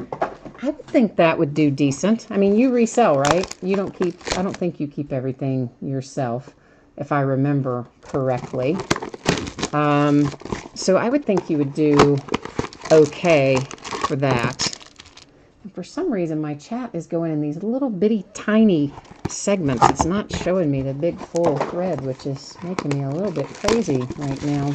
I would think that would do decent. I mean, you resell, right? I don't think you keep everything yourself, if I remember correctly. So I would think you would do okay for that. And for some reason, my chat is going in these little bitty tiny segments. It's not showing me the big full thread, which is making me a little bit crazy right now.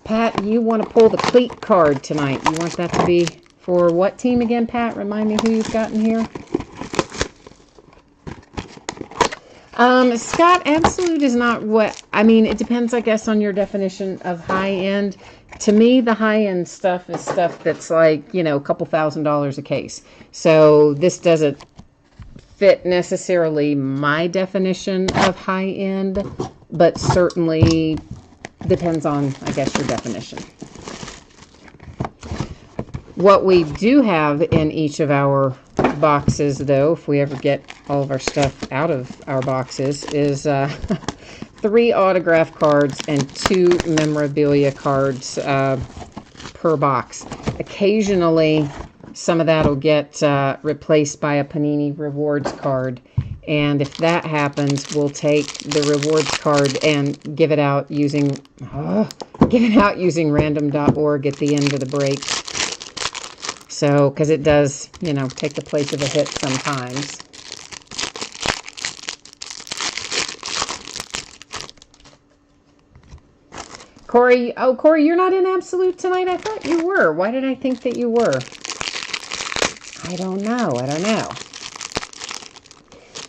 Pat, you want to pull the cleat card tonight. You want that to be for what team again, Pat? Remind me who you've got in here. Scott, absolute is not what, I mean, it depends, I guess, on your definition of high end. To me, the high end stuff is stuff that's like, you know, a couple $1,000s a case. So this doesn't fit necessarily my definition of high end, but certainly depends on, I guess, your definition. What we do have in each of our boxes, though, if we ever get all of our stuff out of our boxes, is 3 autograph cards and 2 memorabilia cards per box. Occasionally, some of that will get replaced by a Panini Rewards card. And if that happens, we'll take the rewards card and give it out using random.org at the end of the break. So, because it does, you know, take the place of a hit sometimes. Corey, oh, Corey, you're not in Absolute tonight? I thought you were. Why did I think that you were? I don't know.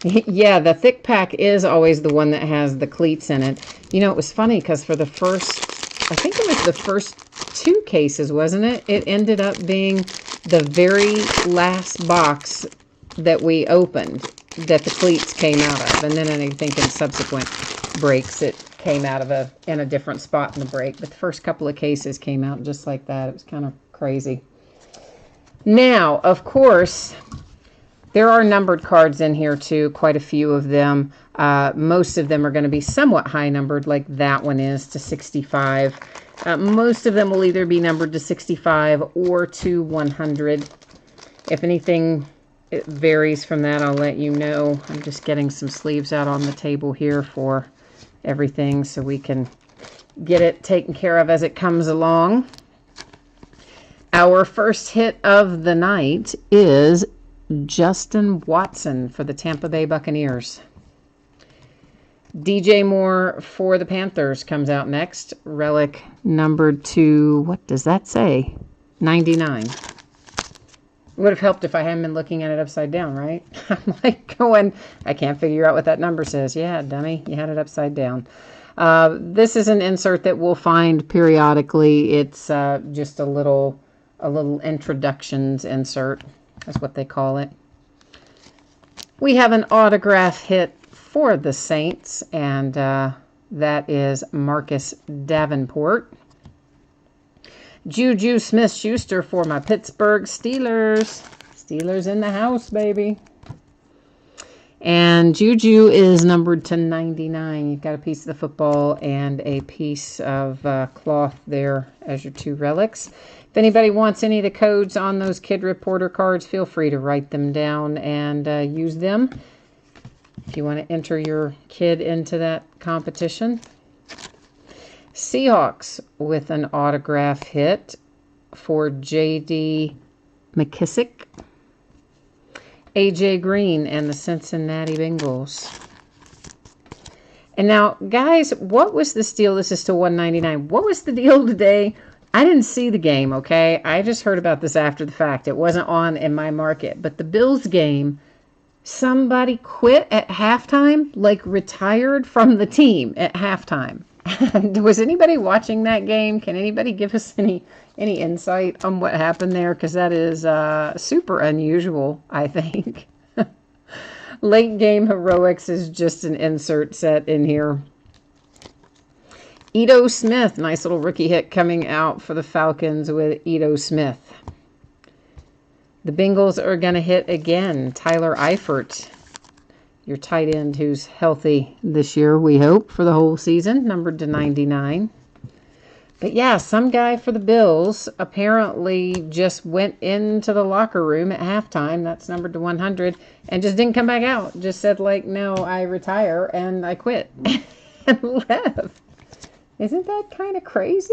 Yeah, the thick pack is always the one that has the cleats in it. You know, it was funny because for the first, I think it was the first 2 cases, wasn't it? It ended up being the very last box that we opened that the cleats came out of. And then I think in subsequent breaks it came out of in a different spot in the break. But the first couple of cases came out just like that. It was kind of crazy. Now, of course, there are numbered cards in here too, quite a few of them. Most of them are going to be somewhat high numbered, like that one is, to 65. Most of them will either be numbered to 65 or to 100. If anything, it varies from that, I'll let you know. I'm just getting some sleeves out on the table here for everything so we can get it taken care of as it comes along. Our first hit of the night is Justin Watson for the Tampa Bay Buccaneers. DJ Moore for the Panthers comes out next. Relic numbered to, what does that say? 99. Would have helped if I hadn't been looking at it upside down, right? I'm like going, I can't figure out what that number says. Yeah, dummy, you had it upside down. This is an insert that we'll find periodically. It's just a little introductions insert. That's what they call it. We have an autograph hit for the Saints, and that is Marcus Davenport. Juju Smith-Schuster for my Pittsburgh Steelers. Steelers in the house, baby. And Juju is numbered to 99. You've got a piece of the football and a piece of cloth there as your 2 relics. If anybody wants any of the codes on those Kid Reporter cards, feel free to write them down and use them if you want to enter your kid into that competition. Seahawks with an autograph hit for J.D. McKissick. A.J. Green and the Cincinnati Bengals. And now, guys, what was this deal? This is to 199. What was the deal today? I didn't see the game, okay? I just heard about this after the fact. It wasn't on in my market. But the Bills game, somebody quit at halftime, like retired from the team at halftime. Was anybody watching that game? Can anybody give us any insight on what happened there? Because that is super unusual, I think. Late game heroics is just an insert set in here. Ito Smith, nice little rookie hit coming out for the Falcons with Ito Smith. The Bengals are going to hit again. Tyler Eifert, your tight end who's healthy this year, we hope, for the whole season, numbered to 99. But yeah, some guy for the Bills apparently just went into the locker room at halftime, that's numbered to 100, and just didn't come back out. Just said, like, no, I retire and I quit. And left. Isn't that kind of crazy?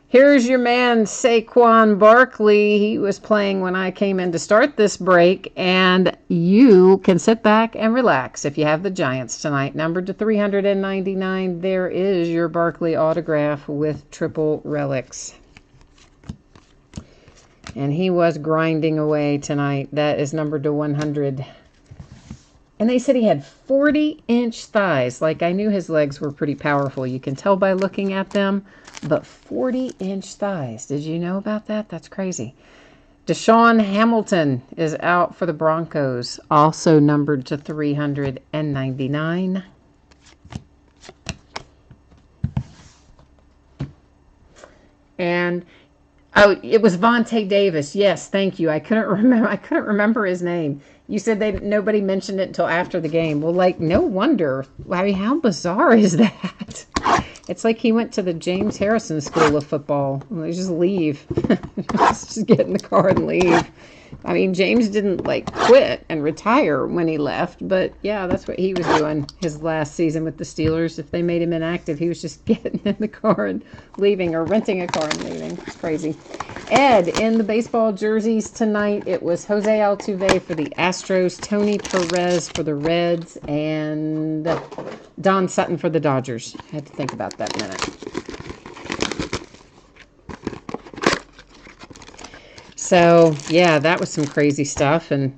Here's your man, Saquon Barkley. He was playing when I came in to start this break, and you can sit back and relax if you have the Giants tonight. Numbered to 399, there is your Barkley autograph with triple relics. And he was grinding away tonight. That is numbered to 100. And they said he had 40-inch thighs. Like, I knew his legs were pretty powerful. You can tell by looking at them. But 40-inch thighs. Did you know about that? That's crazy. Deshaun Hamilton is out for the Broncos. Also numbered to 399. And oh, it was Vontae Davis. Yes, thank you. I couldn't remember his name. You said nobody mentioned it until after the game. Well, like, no wonder. I mean, how bizarre is that? It's like he went to the James Harrison School of Football. They just leave. Just get in the car and leave. I mean, James didn't, like, quit and retire when he left, but yeah, that's what he was doing his last season with the Steelers. If they made him inactive, he was just getting in the car and leaving, or renting a car and leaving. It's crazy. Ed, in the baseball jerseys tonight, it was Jose Altuve for the Astros, Tony Perez for the Reds, and Don Sutton for the Dodgers. I had to think about that a minute. So, yeah, that was some crazy stuff. And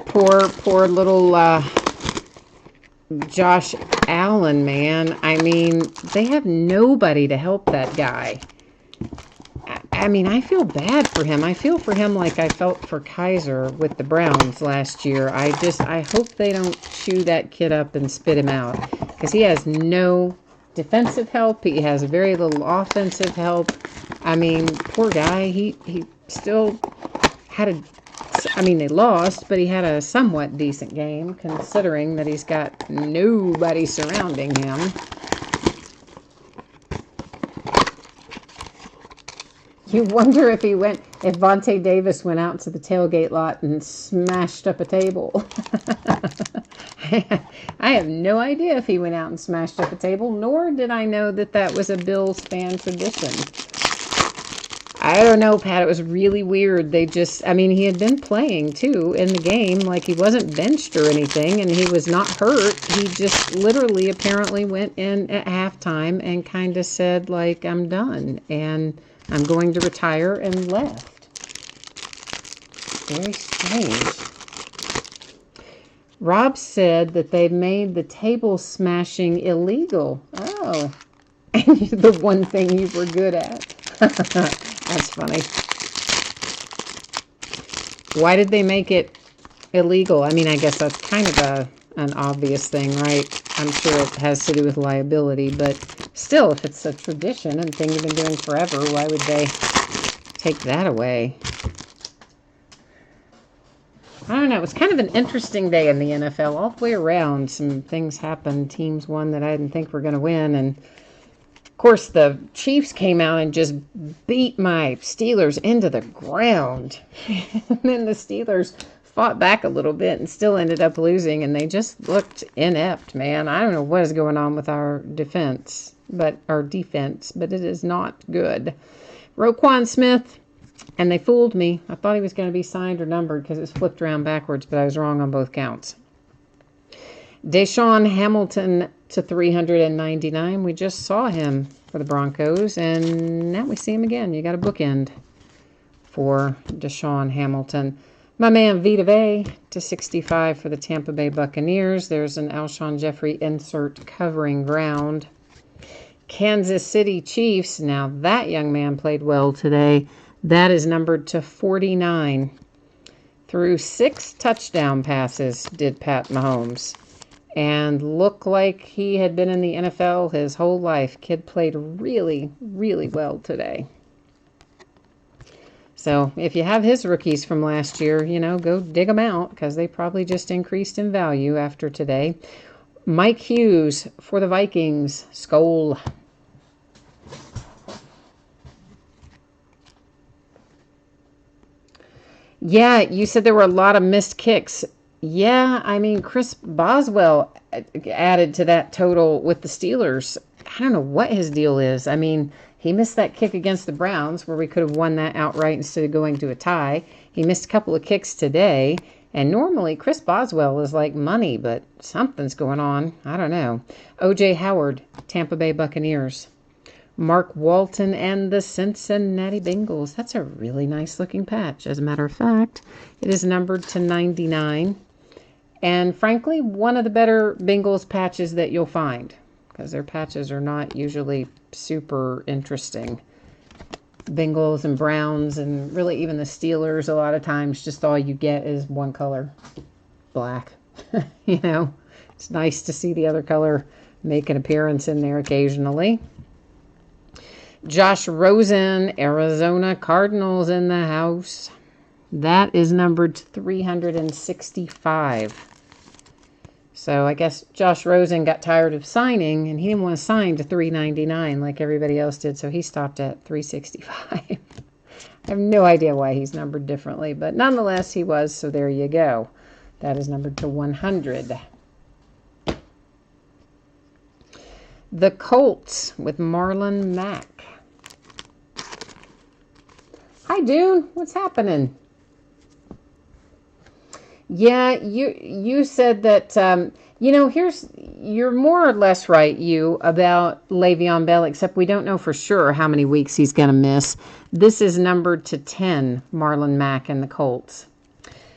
poor little Josh Allen, man. I mean, they have nobody to help that guy. I mean, I feel bad for him. I feel for him like I felt for Kaiser with the Browns last year. I hope they don't chew that kid up and spit him out, because he has no defensive help. He has very little offensive help. I mean, poor guy. He still had they lost, but he had a somewhat decent game, considering that he's got nobody surrounding him. You wonder if Vontae Davis went out to the tailgate lot and smashed up a table. I have no idea if he went out and smashed up a table, nor did I know that was a Bills fan tradition. I don't know, Pat. It was really weird. He had been playing, too, in the game. Like, he wasn't benched or anything, and he was not hurt. He just literally apparently went in at halftime and kind of said, like, I'm done, and I'm going to retire, and left. Very strange. Rob said that they made the table smashing illegal. Oh. The one thing you were good at. That's funny. Why did they make it illegal? I mean, I guess that's kind of an obvious thing, right? I'm sure it has to do with liability, but still, if it's a tradition and thing you've been doing forever, why would they take that away? I don't know. It was kind of an interesting day in the NFL. All the way around, some things happened. Teams won that I didn't think were going to win, and of course, the Chiefs came out and just beat my Steelers into the ground. And then the Steelers fought back a little bit and still ended up losing, and they just looked inept, man. I don't know what is going on with our defense, but it is not good. Roquan Smith, and they fooled me. I thought he was going to be signed or numbered because it was flipped around backwards, but I was wrong on both counts. Deshaun Hamilton to 399. We just saw him for the Broncos, and now we see him again. You got a bookend for Deshaun Hamilton. My man Vita Vea to 65 for the Tampa Bay Buccaneers. There's an Alshon Jeffrey insert covering ground. Kansas City Chiefs. Now that young man played well today. That is numbered to 49. Threw 6 touchdown passes, did Pat Mahomes. And looked like he had been in the NFL his whole life. Kid played really, really well today. So if you have his rookies from last year, go dig them out, because they probably just increased in value after today. Mike Hughes for the Vikings. Skol. Yeah, you said there were a lot of missed kicks. Yeah, I mean, Chris Boswell added to that total with the Steelers. I don't know what his deal is. I mean, he missed that kick against the Browns where we could have won that outright instead of going to a tie. He missed a couple of kicks today. And normally Chris Boswell is like money, but something's going on. I don't know. O.J. Howard, Tampa Bay Buccaneers. Mark Walton and the Cincinnati Bengals. That's a really nice looking patch. As a matter of fact, it is numbered to 99. And frankly, one of the better Bengals patches that you'll find, because their patches are not usually super interesting. Bengals and Browns and really even the Steelers, a lot of times just all you get is one color, black. You know, it's nice to see the other color make an appearance in there occasionally. Josh Rosen, Arizona Cardinals in the house. That is numbered 365. So I guess Josh Rosen got tired of signing, and he didn't want to sign to 399 like everybody else did, so he stopped at 365. I have no idea why he's numbered differently, but nonetheless he was, so there you go. That is numbered to 100. The Colts with Marlon Mack. Hi, Dune. What's happening? Yeah, you said that, you're more or less right, about Le'Veon Bell, except we don't know for sure how many weeks he's going to miss. This is numbered to 10, Marlon Mack and the Colts.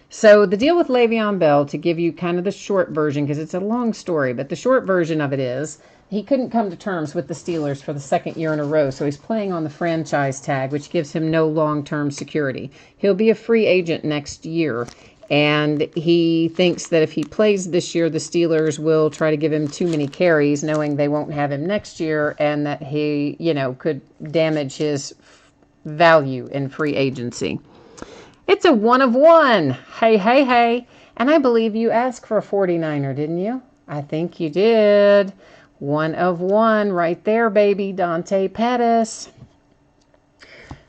So the deal with Le'Veon Bell, to give you kind of the short version, because it's a long story, but the short version of it is he couldn't come to terms with the Steelers for the second year in a row, so he's playing on the franchise tag, which gives him no long-term security. He'll be a free agent next year. And he thinks that if he plays this year, the Steelers will try to give him too many carries, knowing they won't have him next year, and that he, could damage his value in free agency. It's a 1 of 1. Hey, hey, hey. And I believe you asked for a 49er, didn't you? I think you did. 1 of 1 right there, baby. Dante Pettis.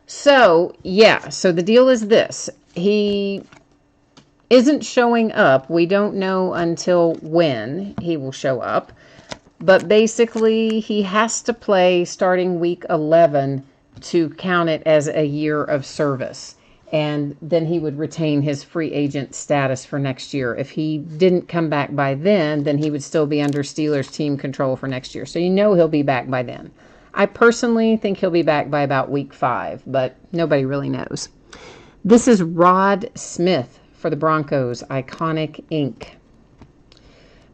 So the deal is this. He isn't showing up. We don't know until when he will show up. But basically, he has to play starting week 11 to count it as a year of service. And then he would retain his free agent status for next year. If he didn't come back by then he would still be under Steelers team control for next year. So he'll be back by then. I personally think he'll be back by about week 5, but nobody really knows. This is Rod Smith for the Broncos, Iconic Ink.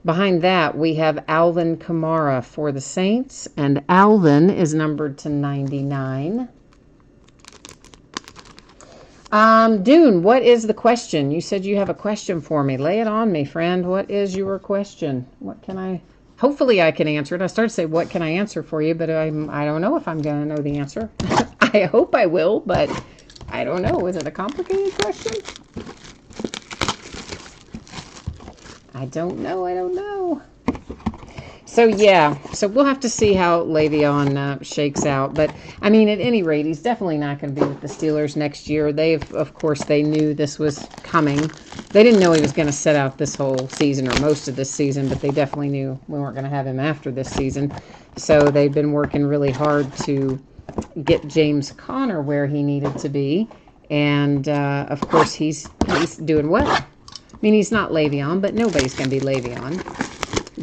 Behind that, we have Alvin Kamara for the Saints, and Alvin is numbered to 99. Dune, what is the question? You said you have a question for me. Lay it on me, friend. What is your question? Hopefully I can answer it. I started to say, what can I answer for you? But I don't know if I'm going to know the answer. I hope I will, but I don't know. Is it a complicated question? I don't know. So we'll have to see how Le'Veon shakes out. But, at any rate, he's definitely not going to be with the Steelers next year. They knew this was coming. They didn't know he was going to sit out this whole season or most of this season, but they definitely knew we weren't going to have him after this season. So they've been working really hard to get James Conner where he needed to be. And, of course, he's doing well. He's not Le'Veon, but nobody's going to be Le'Veon.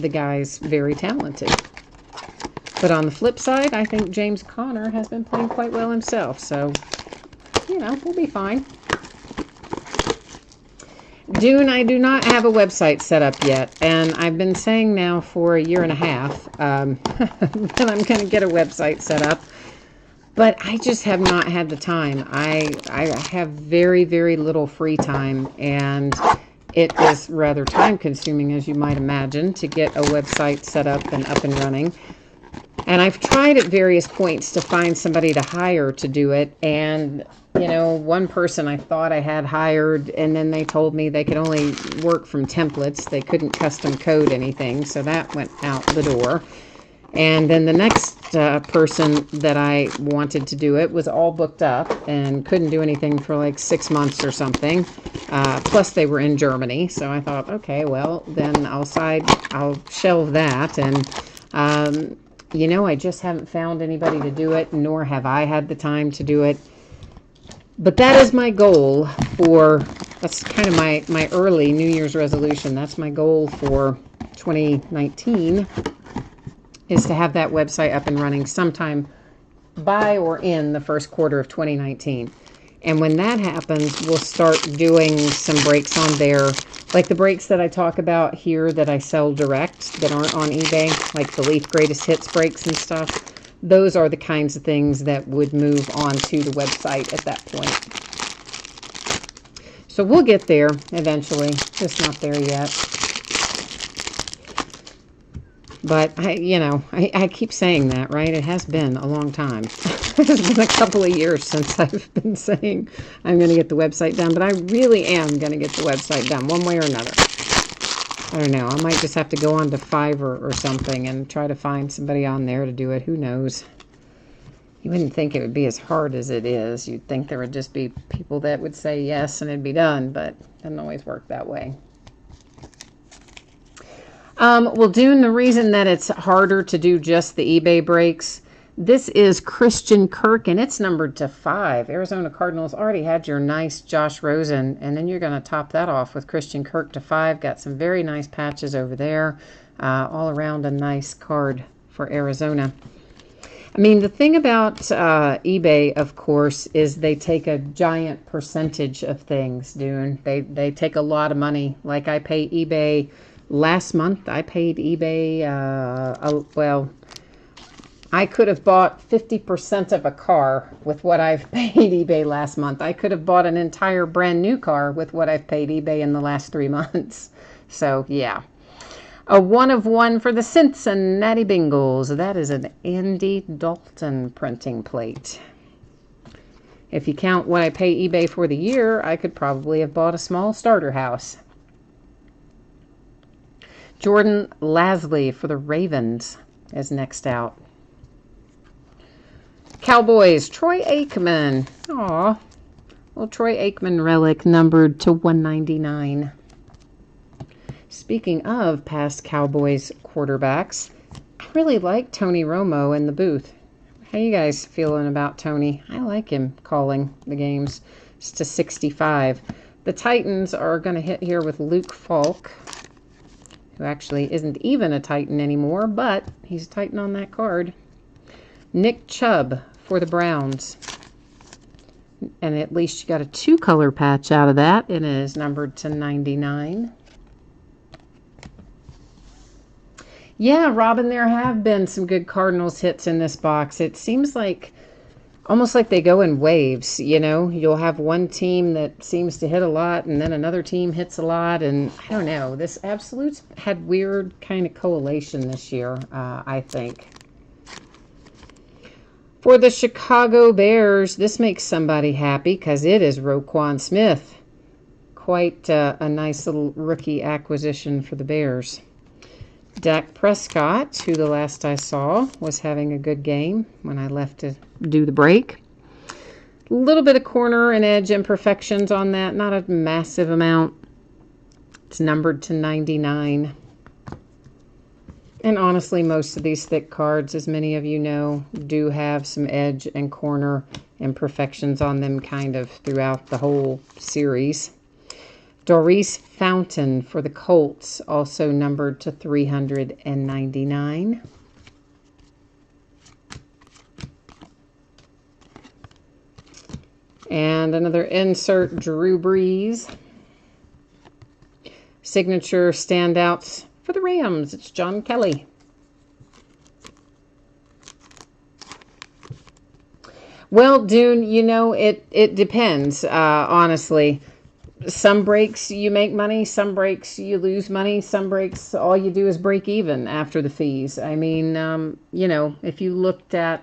The guy's very talented. But on the flip side, I think James Conner has been playing quite well himself. So, we'll be fine. Dune, I do not have a website set up yet. And I've been saying now for a year and a half that I'm going to get a website set up. But I just have not had the time. I have very, very little free time. And it is rather time-consuming, as you might imagine, to get a website set up and running. And I've tried at various points to find somebody to hire to do it. And, one person I thought I had hired, and then they told me they could only work from templates. They couldn't custom code anything, so that went out the door. And then the next person that I wanted to do it was all booked up and couldn't do anything for like 6 months or something. Plus they were in Germany. So I thought, okay, well, then I'll shelve that. And, I just haven't found anybody to do it, nor have I had the time to do it. But that is my goal that's kind of my early New Year's resolution. That's my goal for 2019. Is to have that website up and running sometime by or in the first quarter of 2019. And when that happens, we'll start doing some breaks on there Like the breaks that I talk about here that I sell direct that aren't on eBay, like the Leaf Greatest Hits breaks and stuff, those are the kinds of things that would move on to the website at that point. So we'll get there eventually, just not there yet. But, I keep saying that, right? It has been a long time. It's been a couple of years since I've been saying I'm going to get the website done. But I really am going to get the website done one way or another. I don't know. I might just have to go on to Fiverr or something and try to find somebody on there to do it. Who knows? You wouldn't think it would be as hard as it is. You'd think there would just be people that would say yes and it'd be done, but it doesn't always work that way. Well, Dune, the reason that it's harder to do just the eBay breaks, this is Christian Kirk, and it's numbered to 5. Arizona Cardinals already had your nice Josh Rosen, and then you're going to top that off with Christian Kirk to 5. Got some very nice patches over there. All around a nice card for Arizona. I mean, the thing about eBay, of course, is they take a giant percentage of things, Dune. They take a lot of money. Like I pay eBay last month. I paid eBay, well, I could have bought 50% of a car with what I've paid eBay last month. I could have bought an entire brand new car with what I've paid eBay in the last 3 months. So, yeah. A 1 of 1 for the Cincinnati Bengals. That is an Andy Dalton printing plate. If you count what I pay eBay for the year, I could probably have bought a small starter house. Jordan Lasley for the Ravens is next out. Cowboys, Troy Aikman. Aw, little Troy Aikman relic numbered to 199. Speaking of past Cowboys quarterbacks, I really like Tony Romo in the booth. How you guys feeling about Tony? I like him calling the games. It's to 65. The Titans are going to hit here with Luke Falk, who actually isn't even a Titan anymore, but he's a Titan on that card. Nick Chubb for the Browns. And at least you got a 2-color patch out of that. It is numbered to 99. Yeah, Robin, there have been some good Cardinals hits in this box. It seems like, almost like they go in waves, you know? You'll have one team that seems to hit a lot, and then another team hits a lot, and I don't know. This Absolutes had weird kind of collation this year, I think. For the Chicago Bears, this makes somebody happy because it is Roquan Smith. Quite a nice little rookie acquisition for the Bears. Dak Prescott, who the last I saw was having a good game when I left to do the break. A little bit of corner and edge imperfections on that, not a massive amount. It's numbered to 99. And honestly, most of these thick cards, as many of you know, do have some edge and corner imperfections on them kind of throughout the whole series. Doris Fountain for the Colts, also numbered to 399. And another insert, Drew Brees. Signature standouts for the Rams, it's John Kelly. Well, Dune, you know, it depends, honestly. Some breaks you make money, some breaks you lose money, some breaks all you do is break even after the fees. I mean, you know, if you looked at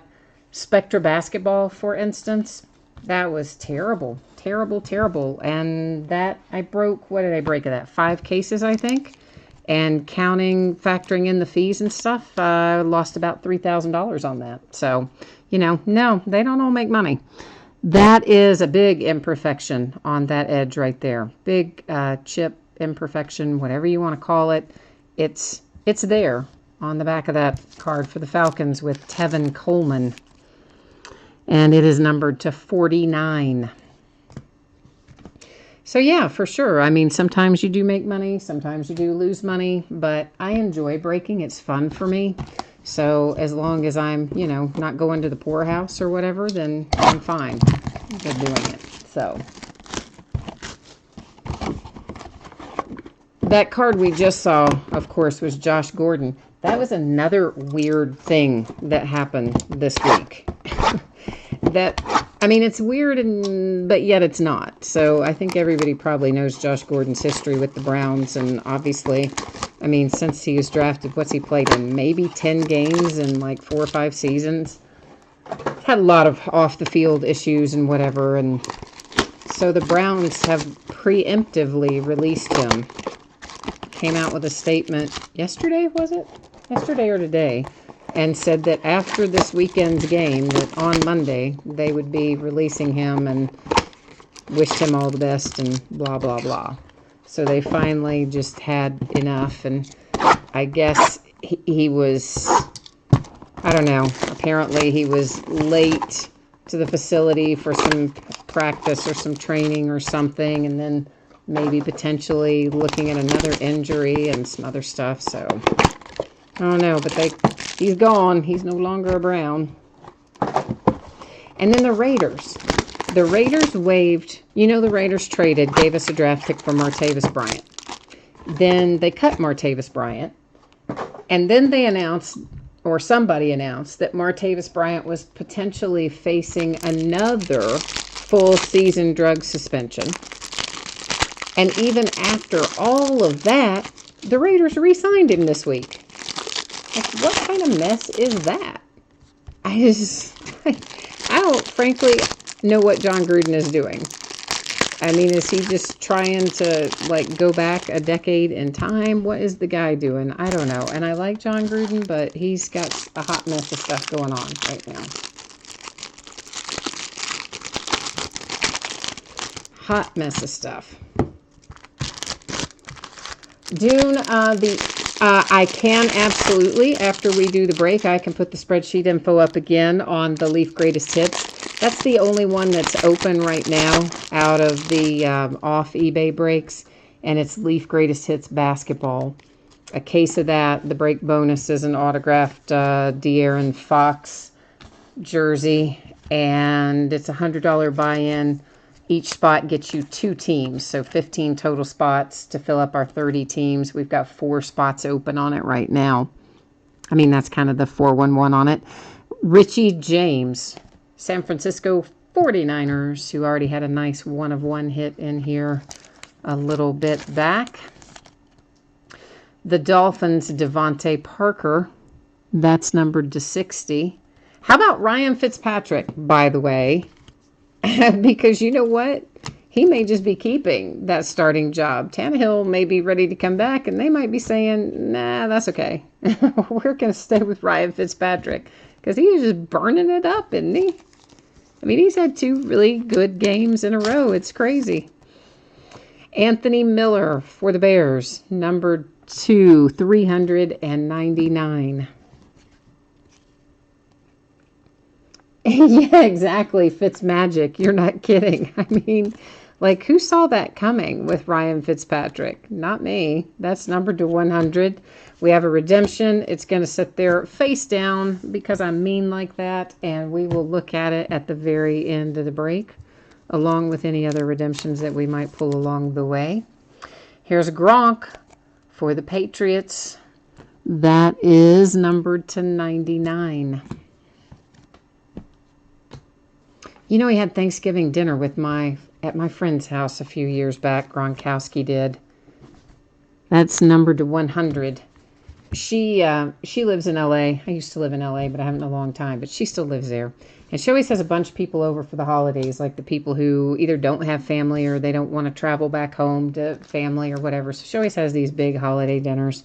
Spectra Basketball, for instance, that was terrible, terrible, terrible. And that, I broke, what did I break of that? 5 cases, I think. And factoring in the fees and stuff, I lost about $3,000 on that. So, you know, no, they don't all make money. That is a big imperfection on that edge right there. Big chip imperfection, whatever you want to call it. It's there on the back of that card for the Falcons with Tevin Coleman. And it is numbered to 49. So yeah, for sure. I mean, sometimes you do make money, sometimes you do lose money, but I enjoy breaking. It's fun for me. So as long as I'm, you know, not going to the poorhouse or whatever, then I'm fine with doing it. So That card we just saw, of course, was Josh Gordon. That was another weird thing that happened this week. That, I mean, it's weird, but yet it's not. So I think everybody probably knows Josh Gordon's history with the Browns. And obviously, I mean, since he was drafted, what's he played in? Maybe 10 games in like 4 or 5 seasons. Had a lot of off-the-field issues and whatever. And so the Browns have preemptively released him. Came out with a statement yesterday, was it? Yesterday or today? And said that after this weekend's game, that on Monday, they would be releasing him and wished him all the best and blah, blah, blah. So they finally just had enough. And I guess he was, I don't know, apparently he was late to the facility for some practice or some training or something. And then maybe potentially looking at another injury and some other stuff. So I don't know, but he's gone. He's no longer a Brown. And then the Raiders. The Raiders waived, the Raiders gave us a draft pick for Martavis Bryant. Then they cut Martavis Bryant. And then they announced, or somebody announced, that Martavis Bryant was potentially facing another full season drug suspension. And even after all of that, the Raiders re-signed him this week. Like, what kind of mess is that? I don't frankly know what John Gruden is doing. I mean, is he just trying to, like, go back a decade in time? What is the guy doing? I don't know. And I like John Gruden, but he's got a hot mess of stuff going on right now. Hot mess of stuff. Dune, I can absolutely, after we do the break, I can put the spreadsheet info up again on the Leaf Greatest Hits. That's the only one that's open right now out of the off eBay breaks, and it's Leaf Greatest Hits Basketball. A case of that. The break bonus is an autographed De'Aaron Fox jersey, and it's a $100 buy-in. Each spot gets you 2 teams, so 15 total spots to fill up our 30 teams. We've got 4 spots open on it right now. I mean, that's kind of the 411 on it. Richie James, San Francisco 49ers, who already had a nice 1-of-1 hit in here a little bit back. The Dolphins, Devontae Parker, that's numbered to 60. How about Ryan Fitzpatrick, by the way? Because you know what? He may just be keeping that starting job. Tannehill may be ready to come back, and they might be saying, nah, that's okay. We're going to stay with Ryan Fitzpatrick. Because he is just burning it up, isn't he? I mean, he's had 2 really good games in a row. It's crazy. Anthony Miller for the Bears, number 2, 399. Yeah, exactly. Fitzmagic. You're not kidding. I mean, like, who saw that coming with Ryan Fitzpatrick? Not me. That's numbered to 100. We have a redemption. It's going to sit there face down because I'm mean like that, and we will look at it at the very end of the break, along with any other redemptions that we might pull along the way. Here's Gronk for the Patriots. That is numbered to 99. You know, he had Thanksgiving dinner with at my friend's house a few years back. Gronkowski did. That's numbered to 100. She lives in L.A. I used to live in L.A., but I haven't in a long time. But she still lives there. And she always has a bunch of people over for the holidays, like the people who either don't have family or they don't want to travel back home to family or whatever. So she always has these big holiday dinners.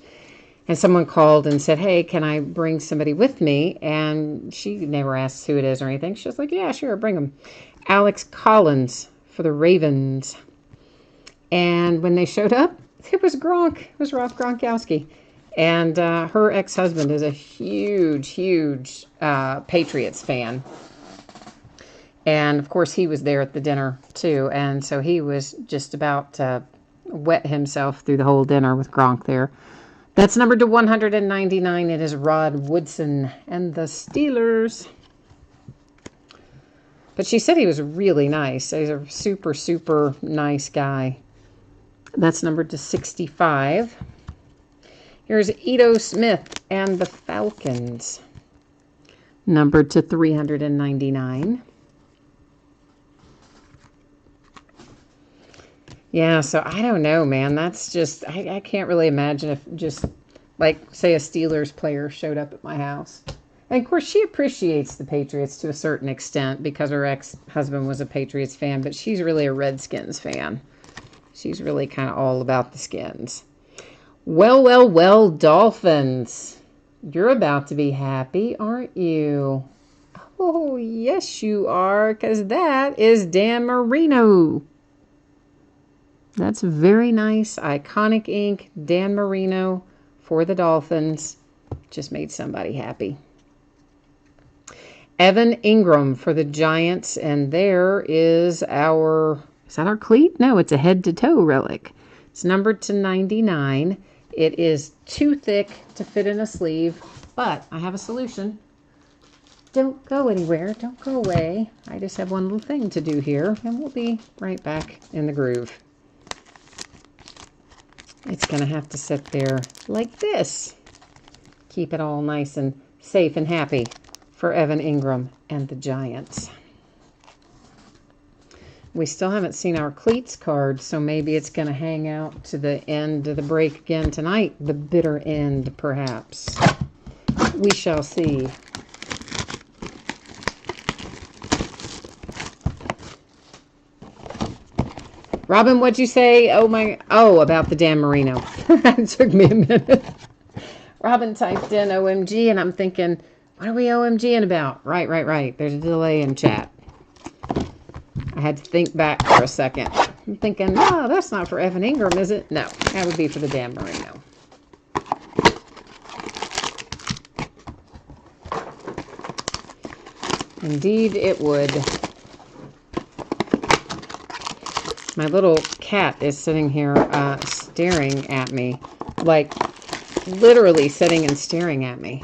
And someone called and said, hey, can I bring somebody with me? And she never asks who it is or anything. She was like, yeah, sure, bring them. Alex Collins for the Ravens. And when they showed up, it was Gronk. It was Rob Gronkowski. And her ex-husband is a huge, huge Patriots fan. And, of course, he was there at the dinner, too. And so he was just about to wet himself through the whole dinner with Gronk there. That's numbered to 199. It is Rod Woodson and the Steelers. But she said he was really nice. He's a super, super nice guy. That's numbered to 65. Here's Ito Smith and the Falcons, numbered to 399. Yeah, so I don't know, man. That's just, I can't really imagine if just, like, say a Steelers player showed up at my house. And, of course, she appreciates the Patriots to a certain extent because her ex-husband was a Patriots fan, but she's really a Redskins fan. She's really kind of all about the Skins. Well, well, well, Dolphins. You're about to be happy, aren't you? Oh, yes, you are, because that is Dan Marino. That's very nice, iconic ink, Dan Marino for the Dolphins. Just made somebody happy. Evan Ingram for the Giants, and there is our, is that our cleat? No, it's a head-to-toe relic. It's numbered to 99. It is too thick to fit in a sleeve, but I have a solution. Don't go anywhere. Don't go away. I just have one little thing to do here, and we'll be right back in the groove. It's going to have to sit there like this. Keep it all nice and safe and happy for Evan Ingram and the Giants. We still haven't seen our cleats card, so maybe it's going to hang out to the end of the break again tonight. The bitter end, perhaps. We shall see. Robin, what'd you say? Oh, about the Dan Marino. That took me a minute. Robin typed in OMG, and I'm thinking, what are we OMGing about? Right. There's a delay in chat. I had to think back for a second. I'm thinking, no, that's not for Evan Ingram, is it? No, that would be for the Dan Marino. Indeed, it would. My little cat is sitting here staring at me, like literally sitting and staring at me.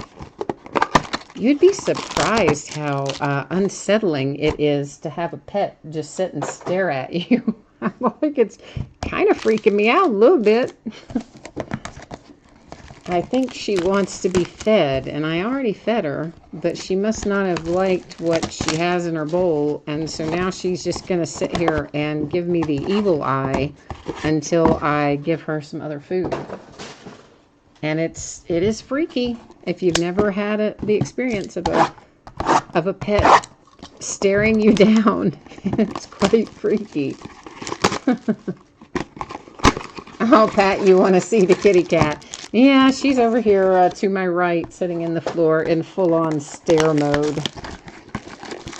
You'd be surprised how unsettling it is to have a pet just sit and stare at you. I think it's kind of freaking me out a little bit. I think she wants to be fed, and I already fed her, but she must not have liked what she has in her bowl, and so now she's just going to sit here and give me the evil eye until I give her some other food. And it is freaky if you've never had the experience of a pet staring you down. It's quite freaky. Oh, Pat, you want to see the kitty cat? Yeah, she's over here to my right, sitting in the floor in full-on stare mode.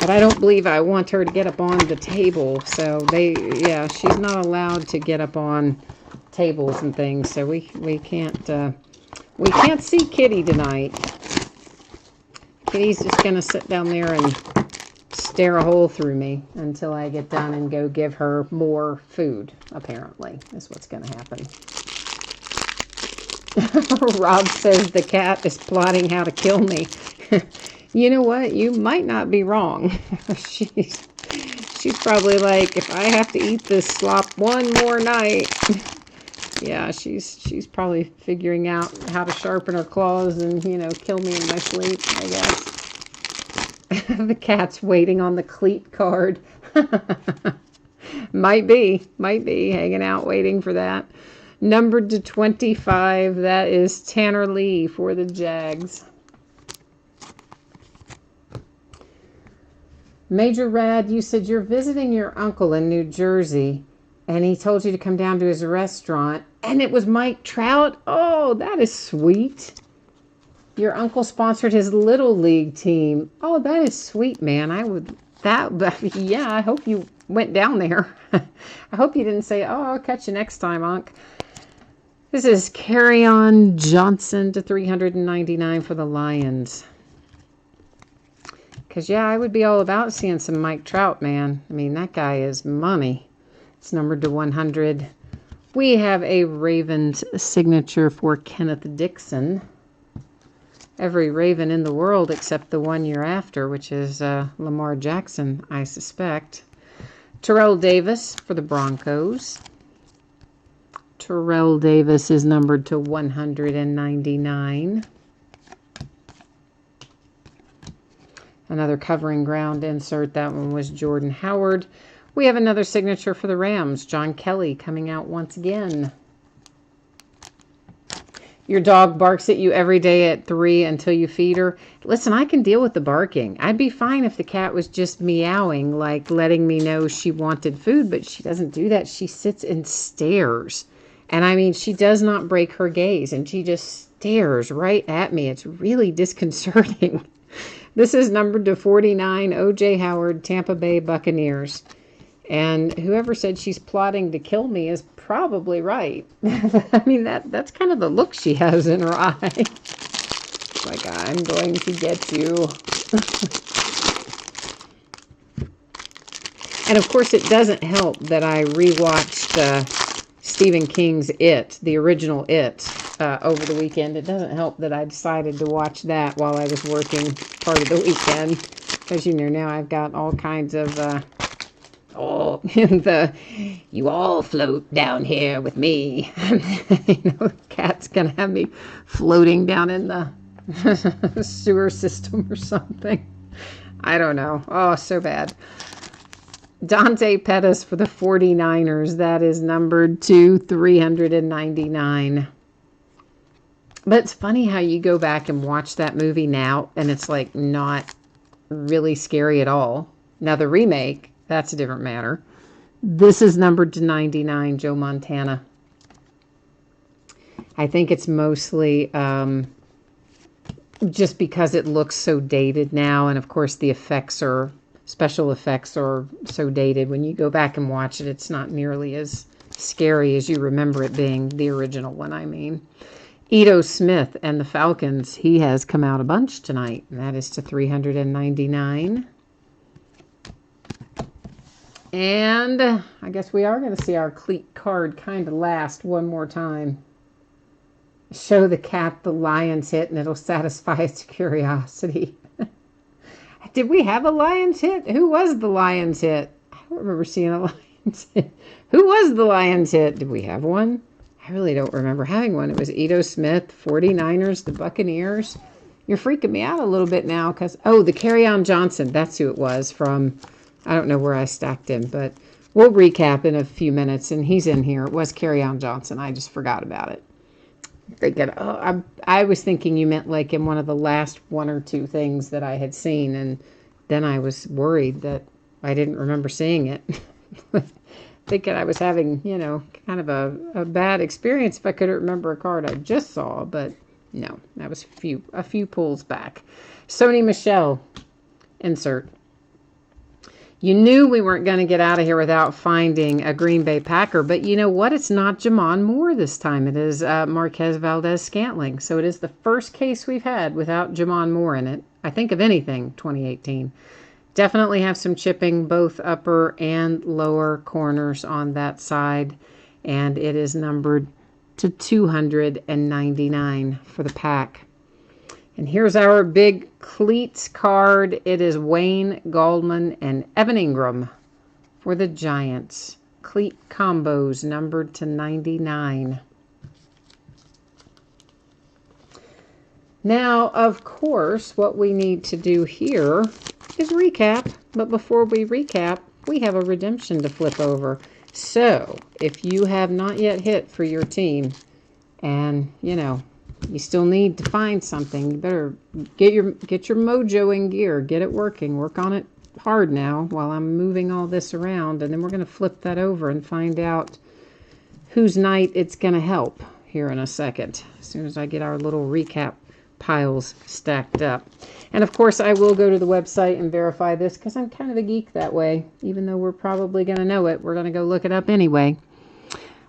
But I don't believe I want her to get up on the table. So she's not allowed to get up on tables and things. So we can't see Kitty tonight. Kitty's just gonna sit down there and stare a hole through me until I get done and go give her more food. Apparently, is what's gonna happen. Rob says the cat is plotting how to kill me. You know what? You might not be wrong. She's probably like, if I have to eat this slop one more night. Yeah, she's probably figuring out how to sharpen her claws and, kill me in my sleep, I guess. The cat's waiting on the cleat card. Might be hanging out waiting for that. Numbered to 25, that is Tanner Lee for the Jags. Major Rad, you said you're visiting your uncle in New Jersey, and he told you to come down to his restaurant, and it was Mike Trout. Oh, that is sweet. Your uncle sponsored his Little League team. Oh, that is sweet, man. Yeah, I hope you went down there. I hope you didn't say, oh, I'll catch you next time, Unc. This is Carry-On Johnson to 399 for the Lions. Because, yeah, I would be all about seeing some Mike Trout, man. I mean, that guy is money. It's numbered to 100. We have a Ravens signature for Kenneth Dixon. Every Raven in the world except the one year after, which is Lamar Jackson, I suspect. Terrell Davis for the Broncos. Terrell Davis is numbered to 199. Another covering ground insert. That one was Jordan Howard. We have another signature for the Rams. John Kelly coming out once again. Your dog barks at you every day at 3 until you feed her. Listen, I can deal with the barking. I'd be fine if the cat was just meowing, like letting me know she wanted food, but she doesn't do that. She sits and stares. And I mean, she does not break her gaze, and she just stares right at me. It's really disconcerting. This is numbered to 49, O.J. Howard, Tampa Bay Buccaneers. And whoever said she's plotting to kill me is probably right. I mean, that's kind of the look she has in her eye. Like, I'm going to get you. And of course, it doesn't help that I rewatched Stephen King's It, the original It, over the weekend. It doesn't help that I decided to watch that while I was working part of the weekend. Because, you know, now I've got all kinds of... you all float down here with me. You know, cat's gonna have me floating down in the sewer system or something. I don't know. Oh, so bad. Dante Pettis for the 49ers. That is numbered to 399. But it's funny how you go back and watch that movie now, and it's like not really scary at all. Now the remake, that's a different matter. This is numbered to 99, Joe Montana. I think it's mostly just because it looks so dated now. And of course the special effects are so dated. When you go back and watch it, it's not nearly as scary as you remember it being, the original one, I mean. Ito Smith and the Falcons, he has come out a bunch tonight. And that is to 399. And I guess we are going to see our cleat card kind of last one more time. Show the cat the lion's hit and it'll satisfy its curiosity. Did we have a lion's hit? Who was the lion's hit? I don't remember seeing a lion's hit. Who was the lion's hit? Did we have one? I really don't remember having one. It was Ito Smith, 49ers, the Buccaneers. You're freaking me out a little bit now because, oh, the Kerryon Johnson. That's who it was from... I don't know where I stacked him, but we'll recap in a few minutes, and he's in here. It was Kerryon Johnson. I just forgot about it. Thinking, I was thinking you meant like in one of the last one or two things that I had seen, and then I was worried that I didn't remember seeing it. Thinking I was having, you know, kind of a bad experience if I couldn't remember a card I just saw, but no, that was a few pulls back. Sony Michel, insert. You knew we weren't going to get out of here without finding a Green Bay Packer, but you know what? It's not Jamon Moore this time. It is Marquez Valdez-Scantling. So it is the first case we've had without Jamon Moore in it. I think of anything 2018. Definitely have some chipping, both upper and lower corners on that side. And it is numbered to 299 for the pack. And here's our big cleats card. It is Wayne Gallman and Evan Ingram for the Giants. Cleat combos numbered to 99. Now, of course, what we need to do here is recap. But before we recap, we have a redemption to flip over. So, if you have not yet hit for your team, and, you know, you still need to find something, you better get your mojo in gear. Get it working. Work on it hard now while I'm moving all this around. And then we're going to flip that over and find out whose night it's going to help here in a second, as soon as I get our little recap piles stacked up. And of course, I will go to the website and verify this because I'm kind of a geek that way. Even though we're probably going to know it, we're going to go look it up anyway.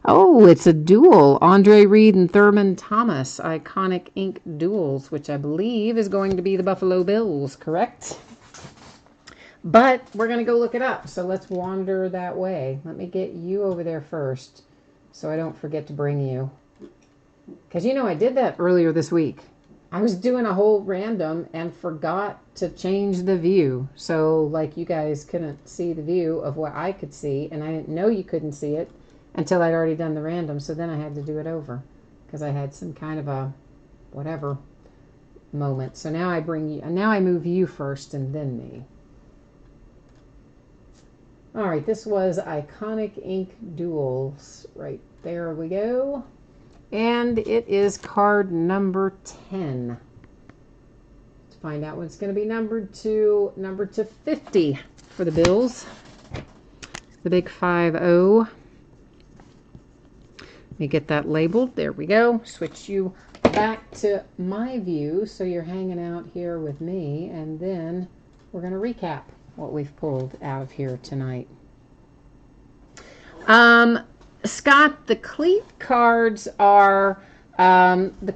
Oh, it's a duel. Andre Reed and Thurman Thomas. Iconic ink duels, which I believe is going to be the Buffalo Bills, correct? But we're going to go look it up. So let's wander that way. Let me get you over there first so I don't forget to bring you. Because, you know, I did that earlier this week. I was doing a whole random and forgot to change the view. So, like, you guys couldn't see the view of what I could see, and I didn't know you couldn't see it until I'd already done the random. So then I had to do it over because I had some kind of a whatever moment. So now I move you first and then me. All right, this was Iconic Ink Duels. Right there we go. And it is card number 10. To find out what's going to be numbered to 50 for the Bills. The big 5-0. Let me get that labeled. There we go. Switch you back to my view so you're hanging out here with me, and then we're going to recap what we've pulled out of here tonight. Scott, the cleat cards are the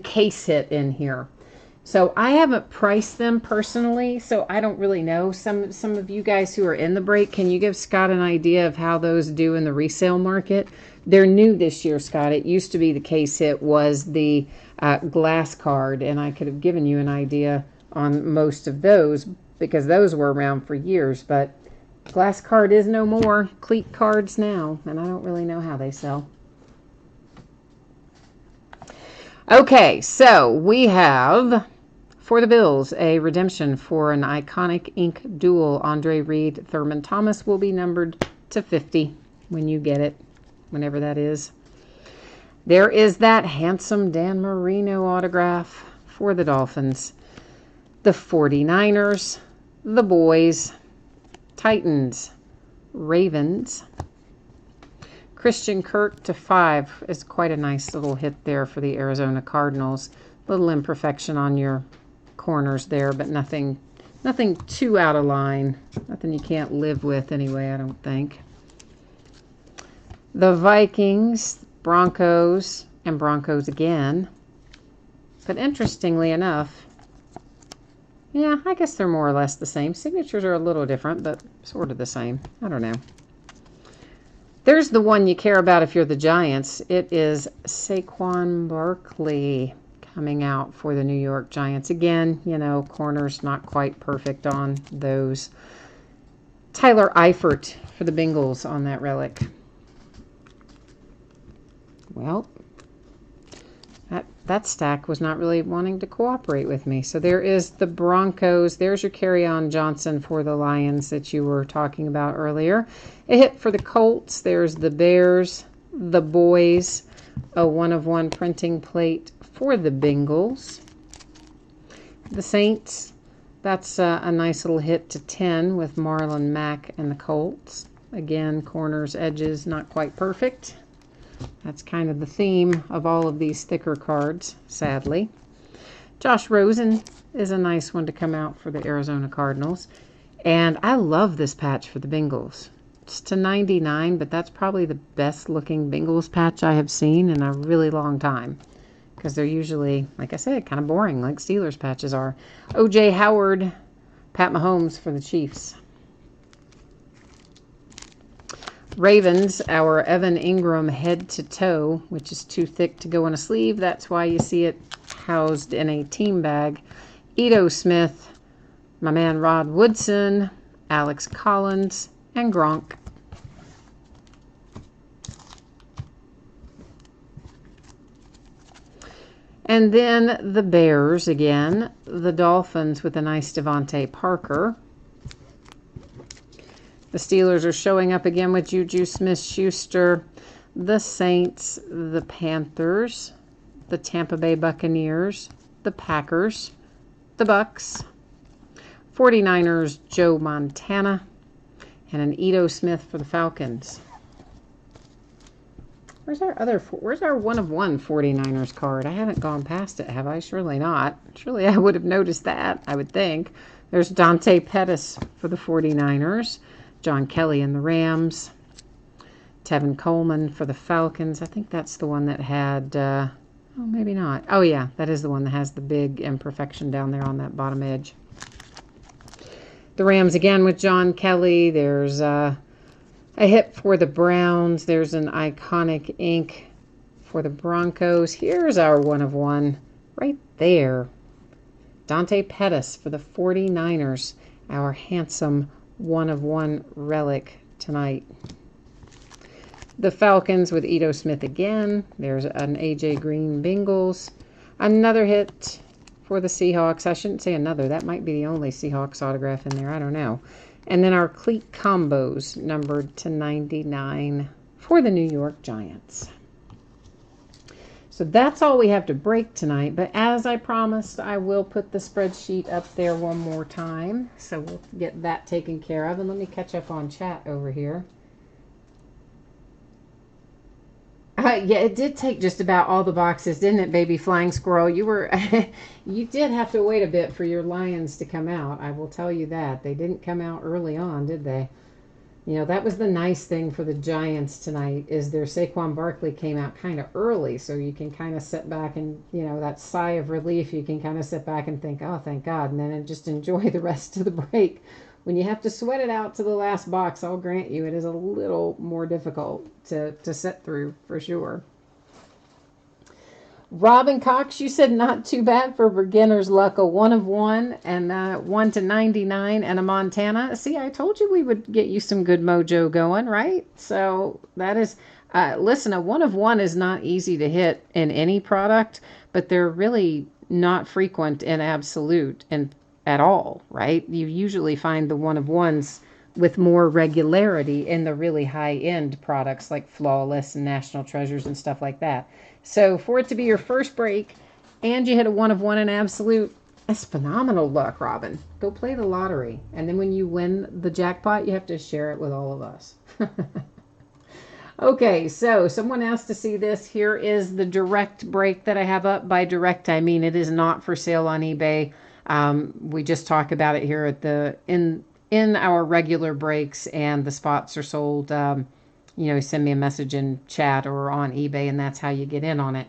case hit in here. So I haven't priced them personally, so I don't really know. Some of you guys who are in the break, can you give Scott an idea of how those do in the resale market? They're new this year, Scott. It used to be the case hit was the glass card, and I could have given you an idea on most of those because those were around for years, but glass card is no more. Cleat cards now, and I don't really know how they sell. Okay, so we have, for the Bills, a redemption for an Iconic Ink Duel. Andre Reed, Thurman Thomas will be numbered to 50 when you get it, whenever that is. There is that handsome Dan Marino autograph for the Dolphins. The 49ers, the Boys, Titans, Ravens. Christian Kirk to 5 is quite a nice little hit there for the Arizona Cardinals. Little imperfection on your corners there, but nothing too out of line. Nothing you can't live with anyway, I don't think. The Vikings, Broncos, and Broncos again. But interestingly enough, yeah, I guess they're more or less the same. Signatures are a little different, but sort of the same. I don't know. There's the one you care about if you're the Giants. It is Saquon Barkley coming out for the New York Giants. Again, you know, corners not quite perfect on those. Tyler Eifert for the Bengals on that relic. Well, that stack was not really wanting to cooperate with me. So there is the Broncos. There's your Kerryon Johnson for the Lions that you were talking about earlier. A hit for the Colts. There's the Bears, the Boys, a 1-of-1 printing plate for the Bengals. The Saints, that's a nice little hit to 10 with Marlon Mack and the Colts. Again, corners, edges, not quite perfect. That's kind of the theme of all of these thicker cards, sadly. Josh Rosen is a nice one to come out for the Arizona Cardinals. And I love this patch for the Bengals. It's to 99, but that's probably the best looking Bengals patch I have seen in a really long time. Because they're usually, like I said, kind of boring, like Steelers patches are. O.J. Howard, Pat Mahomes for the Chiefs. Ravens, our Evan Ingram head to toe, which is too thick to go in a sleeve. That's why you see it housed in a team bag. Ito Smith, my man Rod Woodson, Alex Collins, and Gronk. And then the Bears again. The Dolphins with a nice Devontae Parker. The Steelers are showing up again with Juju Smith-Schuster. The Saints, the Panthers, the Tampa Bay Buccaneers, the Packers, the Bucks, 49ers, Joe Montana, and an Ito Smith for the Falcons. Where's our 1-of-1 49ers card? I haven't gone past it, have I? Surely not. Surely I would have noticed that, I would think. There's Dante Pettis for the 49ers. John Kelly and the Rams. Tevin Coleman for the Falcons. I think that's the one that had, oh, maybe not. Oh, yeah, that is the one that has the big imperfection down there on that bottom edge. The Rams again with John Kelly. There's a hit for the Browns. There's an Iconic Ink for the Broncos. Here's our 1-of-1 right there. Dante Pettis for the 49ers. Our handsome 1-of-1 relic tonight. The Falcons with Ito Smith again. There's an A.J. Green Bengals. Another hit for the Seahawks. I shouldn't say another. That might be the only Seahawks autograph in there. I don't know. And then our cleat combos numbered to 99 for the New York Giants. So that's all we have to break tonight. But as I promised, I will put the spreadsheet up there one more time. So we'll get that taken care of. And let me catch up on chat over here. Yeah, it did take just about all the boxes, didn't it, baby flying squirrel? You did have to wait a bit for your lions to come out. I will tell you that. They didn't come out early on, did they? You know, that was the nice thing for the Giants tonight, is their Saquon Barkley came out kind of early, so you can kind of sit back and, you know, that sigh of relief, you can kind of sit back and think, oh, thank God, and then just enjoy the rest of the break. When you have to sweat it out to the last box, I'll grant you, it is a little more difficult to sit through, for sure. Robin Cox, you said not too bad for beginner's luck. A 1 of 1 and 1 to 99 and a Montana. See, I told you we would get you some good mojo going, right? So that is, listen, a 1 of 1 is not easy to hit in any product, but they're really not frequent in absolute and at all, right? You usually find the 1 of 1s with more regularity in the really high-end products like Flawless and National Treasures and stuff like that. So for it to be your first break and you hit a 1 of 1 in absolute, that's phenomenal luck, Robin. Go play the lottery. And then when you win the jackpot, you have to share it with all of us. Okay, so someone asked to see this. Here is the direct break that I have up. By direct, I mean it is not for sale on eBay. We just talk about it here at in our regular breaks, and the spots are sold. You know, send me a message in chat or on eBay, and that's how you get in on it.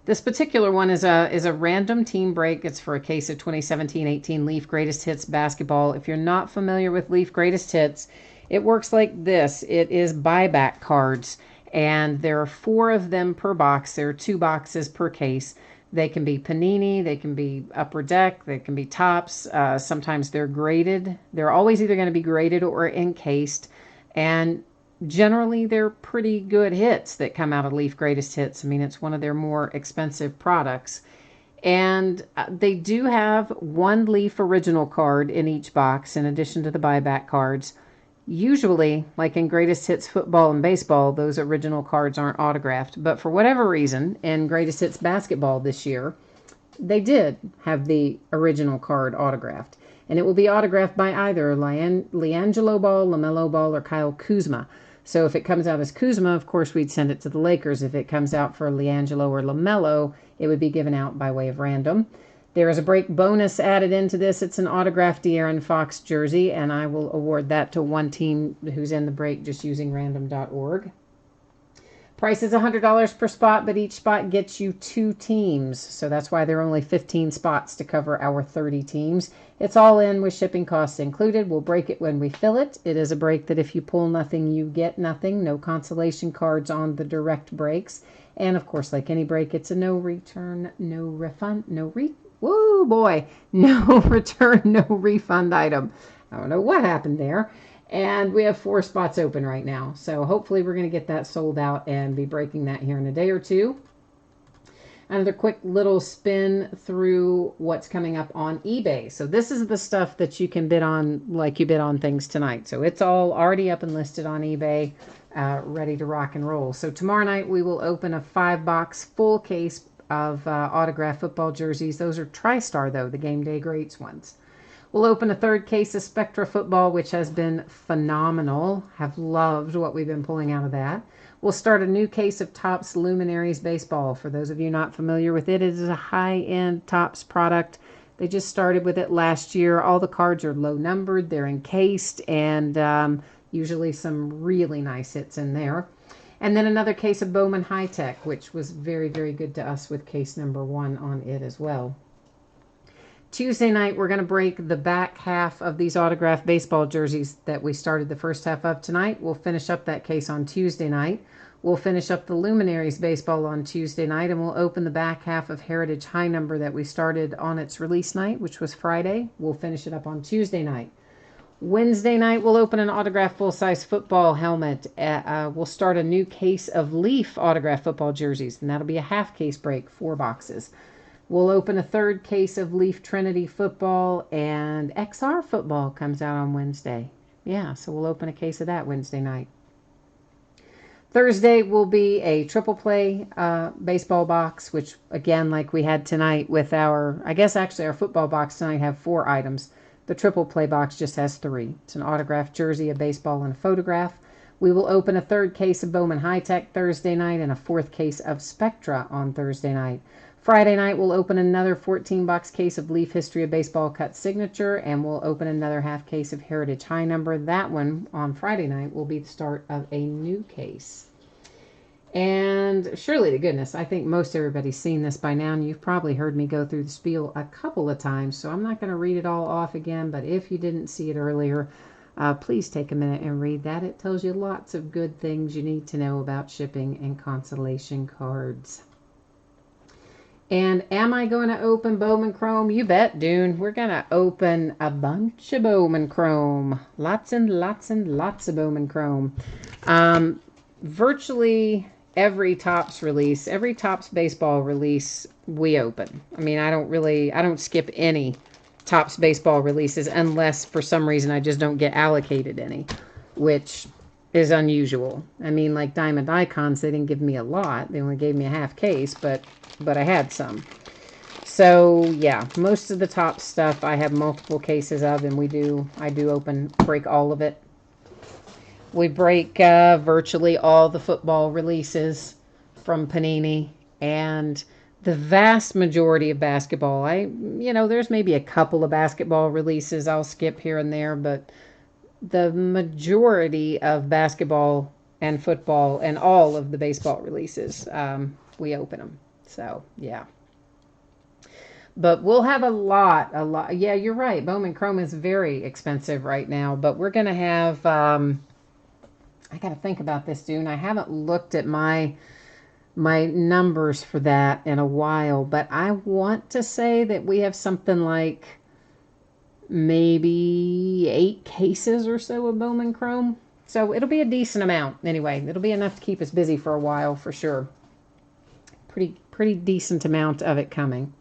This particular one is a random team break. It's for a case of 2017-18 Leaf Greatest Hits basketball. If you're not familiar with Leaf Greatest Hits, it works like this. It is buyback cards, and there are 4 of them per box. There are 2 boxes per case. They can be panini, they can be upper deck, they can be tops. Sometimes they're graded. They're always either going to be graded or encased. And generally, they're pretty good hits that come out of Leaf Greatest Hits. I mean, it's one of their more expensive products. And they do have 1 Leaf original card in each box, in addition to the buyback cards. Usually, like in Greatest Hits football and baseball, those original cards aren't autographed. But for whatever reason, in Greatest Hits basketball this year, they did have the original card autographed. And it will be autographed by either LiAngelo Ball, LaMelo Ball, or Kyle Kuzma. So if it comes out as Kuzma, of course, we'd send it to the Lakers. If it comes out for LiAngelo or LaMelo, it would be given out by way of random. There is a break bonus added into this. It's an autographed De'Aaron Fox jersey, and I will award that to one team who's in the break just using random.org. Price is $100 per spot, but each spot gets you 2 teams. So that's why there are only 15 spots to cover our 30 teams. It's all in with shipping costs included. We'll break it when we fill it. It is a break that if you pull nothing, you get nothing. No consolation cards on the direct breaks. And of course, like any break, it's a no return, no refund, no return, no refund item. I don't know what happened there. And we have 4 spots open right now. So hopefully we're going to get that sold out and be breaking that here in a day or two. Another quick little spin through what's coming up on eBay. So this is the stuff that you can bid on like you bid on things tonight. So it's all already up and listed on eBay, ready to rock and roll. So tomorrow night we will open a 5-box full case of autographed football jerseys. Those are TriStar, though, the Game Day Greats ones. We'll open a 3rd case of Spectra football, which has been phenomenal. Have loved what we've been pulling out of that. We'll start a new case of Topps Luminaries baseball. For those of you not familiar with it, it is a high-end Topps product. They just started with it last year. All the cards are low numbered. They're encased, and usually some really nice hits in there. And then another case of Bowman High Tech, which was very, very good to us with case number 1 on it as well. Tuesday night, we're going to break the back half of these autographed baseball jerseys that we started the first half of tonight. We'll finish up that case on Tuesday night. We'll finish up the Luminaries baseball on Tuesday night, and we'll open the back half of Heritage High Number that we started on its release night, which was Friday. We'll finish it up on Tuesday night. Wednesday night, we'll open an autographed full-size football helmet. We'll start a new case of Leaf autographed football jerseys, and that'll be a half case break, 4 boxes. We'll open a third case of Leaf Trinity football, and XR football comes out on Wednesday. Yeah, so we'll open a case of that Wednesday night. Thursday will be a triple play baseball box, which, again, like we had tonight with our, I guess actually our football box tonight have 4 items. The triple play box just has 3. It's an autographed jersey, a baseball, and a photograph. We will open a third case of Bowman High Tech Thursday night and a 4th case of Spectra on Thursday night. Friday night, we'll open another 14-box case of Leaf History of Baseball Cut Signature, and we'll open another half case of Heritage High Number. That one on Friday night will be the start of a new case. And surely to goodness, I think most everybody's seen this by now, and you've probably heard me go through the spiel a couple of times, so I'm not going to read it all off again, but if you didn't see it earlier, please take a minute and read that. It tells you lots of good things you need to know about shipping and consolation cards. And am I going to open Bowman Chrome? You bet, Dune. We're going to open a bunch of Bowman Chrome. Lots and lots and lots of Bowman Chrome. Virtually every Topps release, every Topps baseball release, we open. I mean, I don't skip any Topps baseball releases unless for some reason I just don't get allocated any, which is unusual. I mean, like Diamond Icons, they didn't give me a lot. They only gave me a half case, but I had some. So yeah, most of the Topps stuff I have multiple cases of, and I do break all of it. We break virtually all the football releases from Panini, and the vast majority of basketball. There's maybe a couple of basketball releases I'll skip here and there, but the majority of basketball and football and all of the baseball releases, we open them. So, yeah. But we'll have a lot. Yeah, you're right. Bowman Chrome is very expensive right now, but we're going to have, I got to think about this, Dune. I haven't looked at my numbers for that in a while, but I want to say that we have something like maybe 8 cases or so of Bowman Chrome. So it'll be a decent amount. Anyway, it'll be enough to keep us busy for a while for sure. Pretty decent amount of it coming.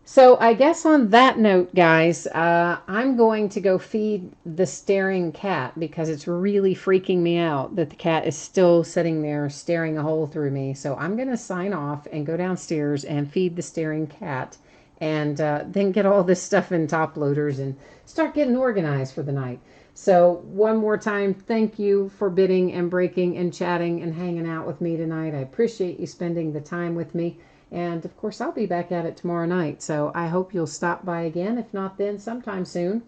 So I guess on that note, guys, I'm going to go feed the staring cat because it's really freaking me out that the cat is still sitting there staring a hole through me. So I'm going to sign off and go downstairs and feed the staring cat, and then get all this stuff in top loaders and start getting organized for the night. So one more time, thank you for bidding and breaking and chatting and hanging out with me tonight. I appreciate you spending the time with me. And, of course, I'll be back at it tomorrow night. So I hope you'll stop by again. If not, then sometime soon.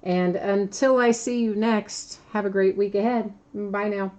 And until I see you next, have a great week ahead. Bye now.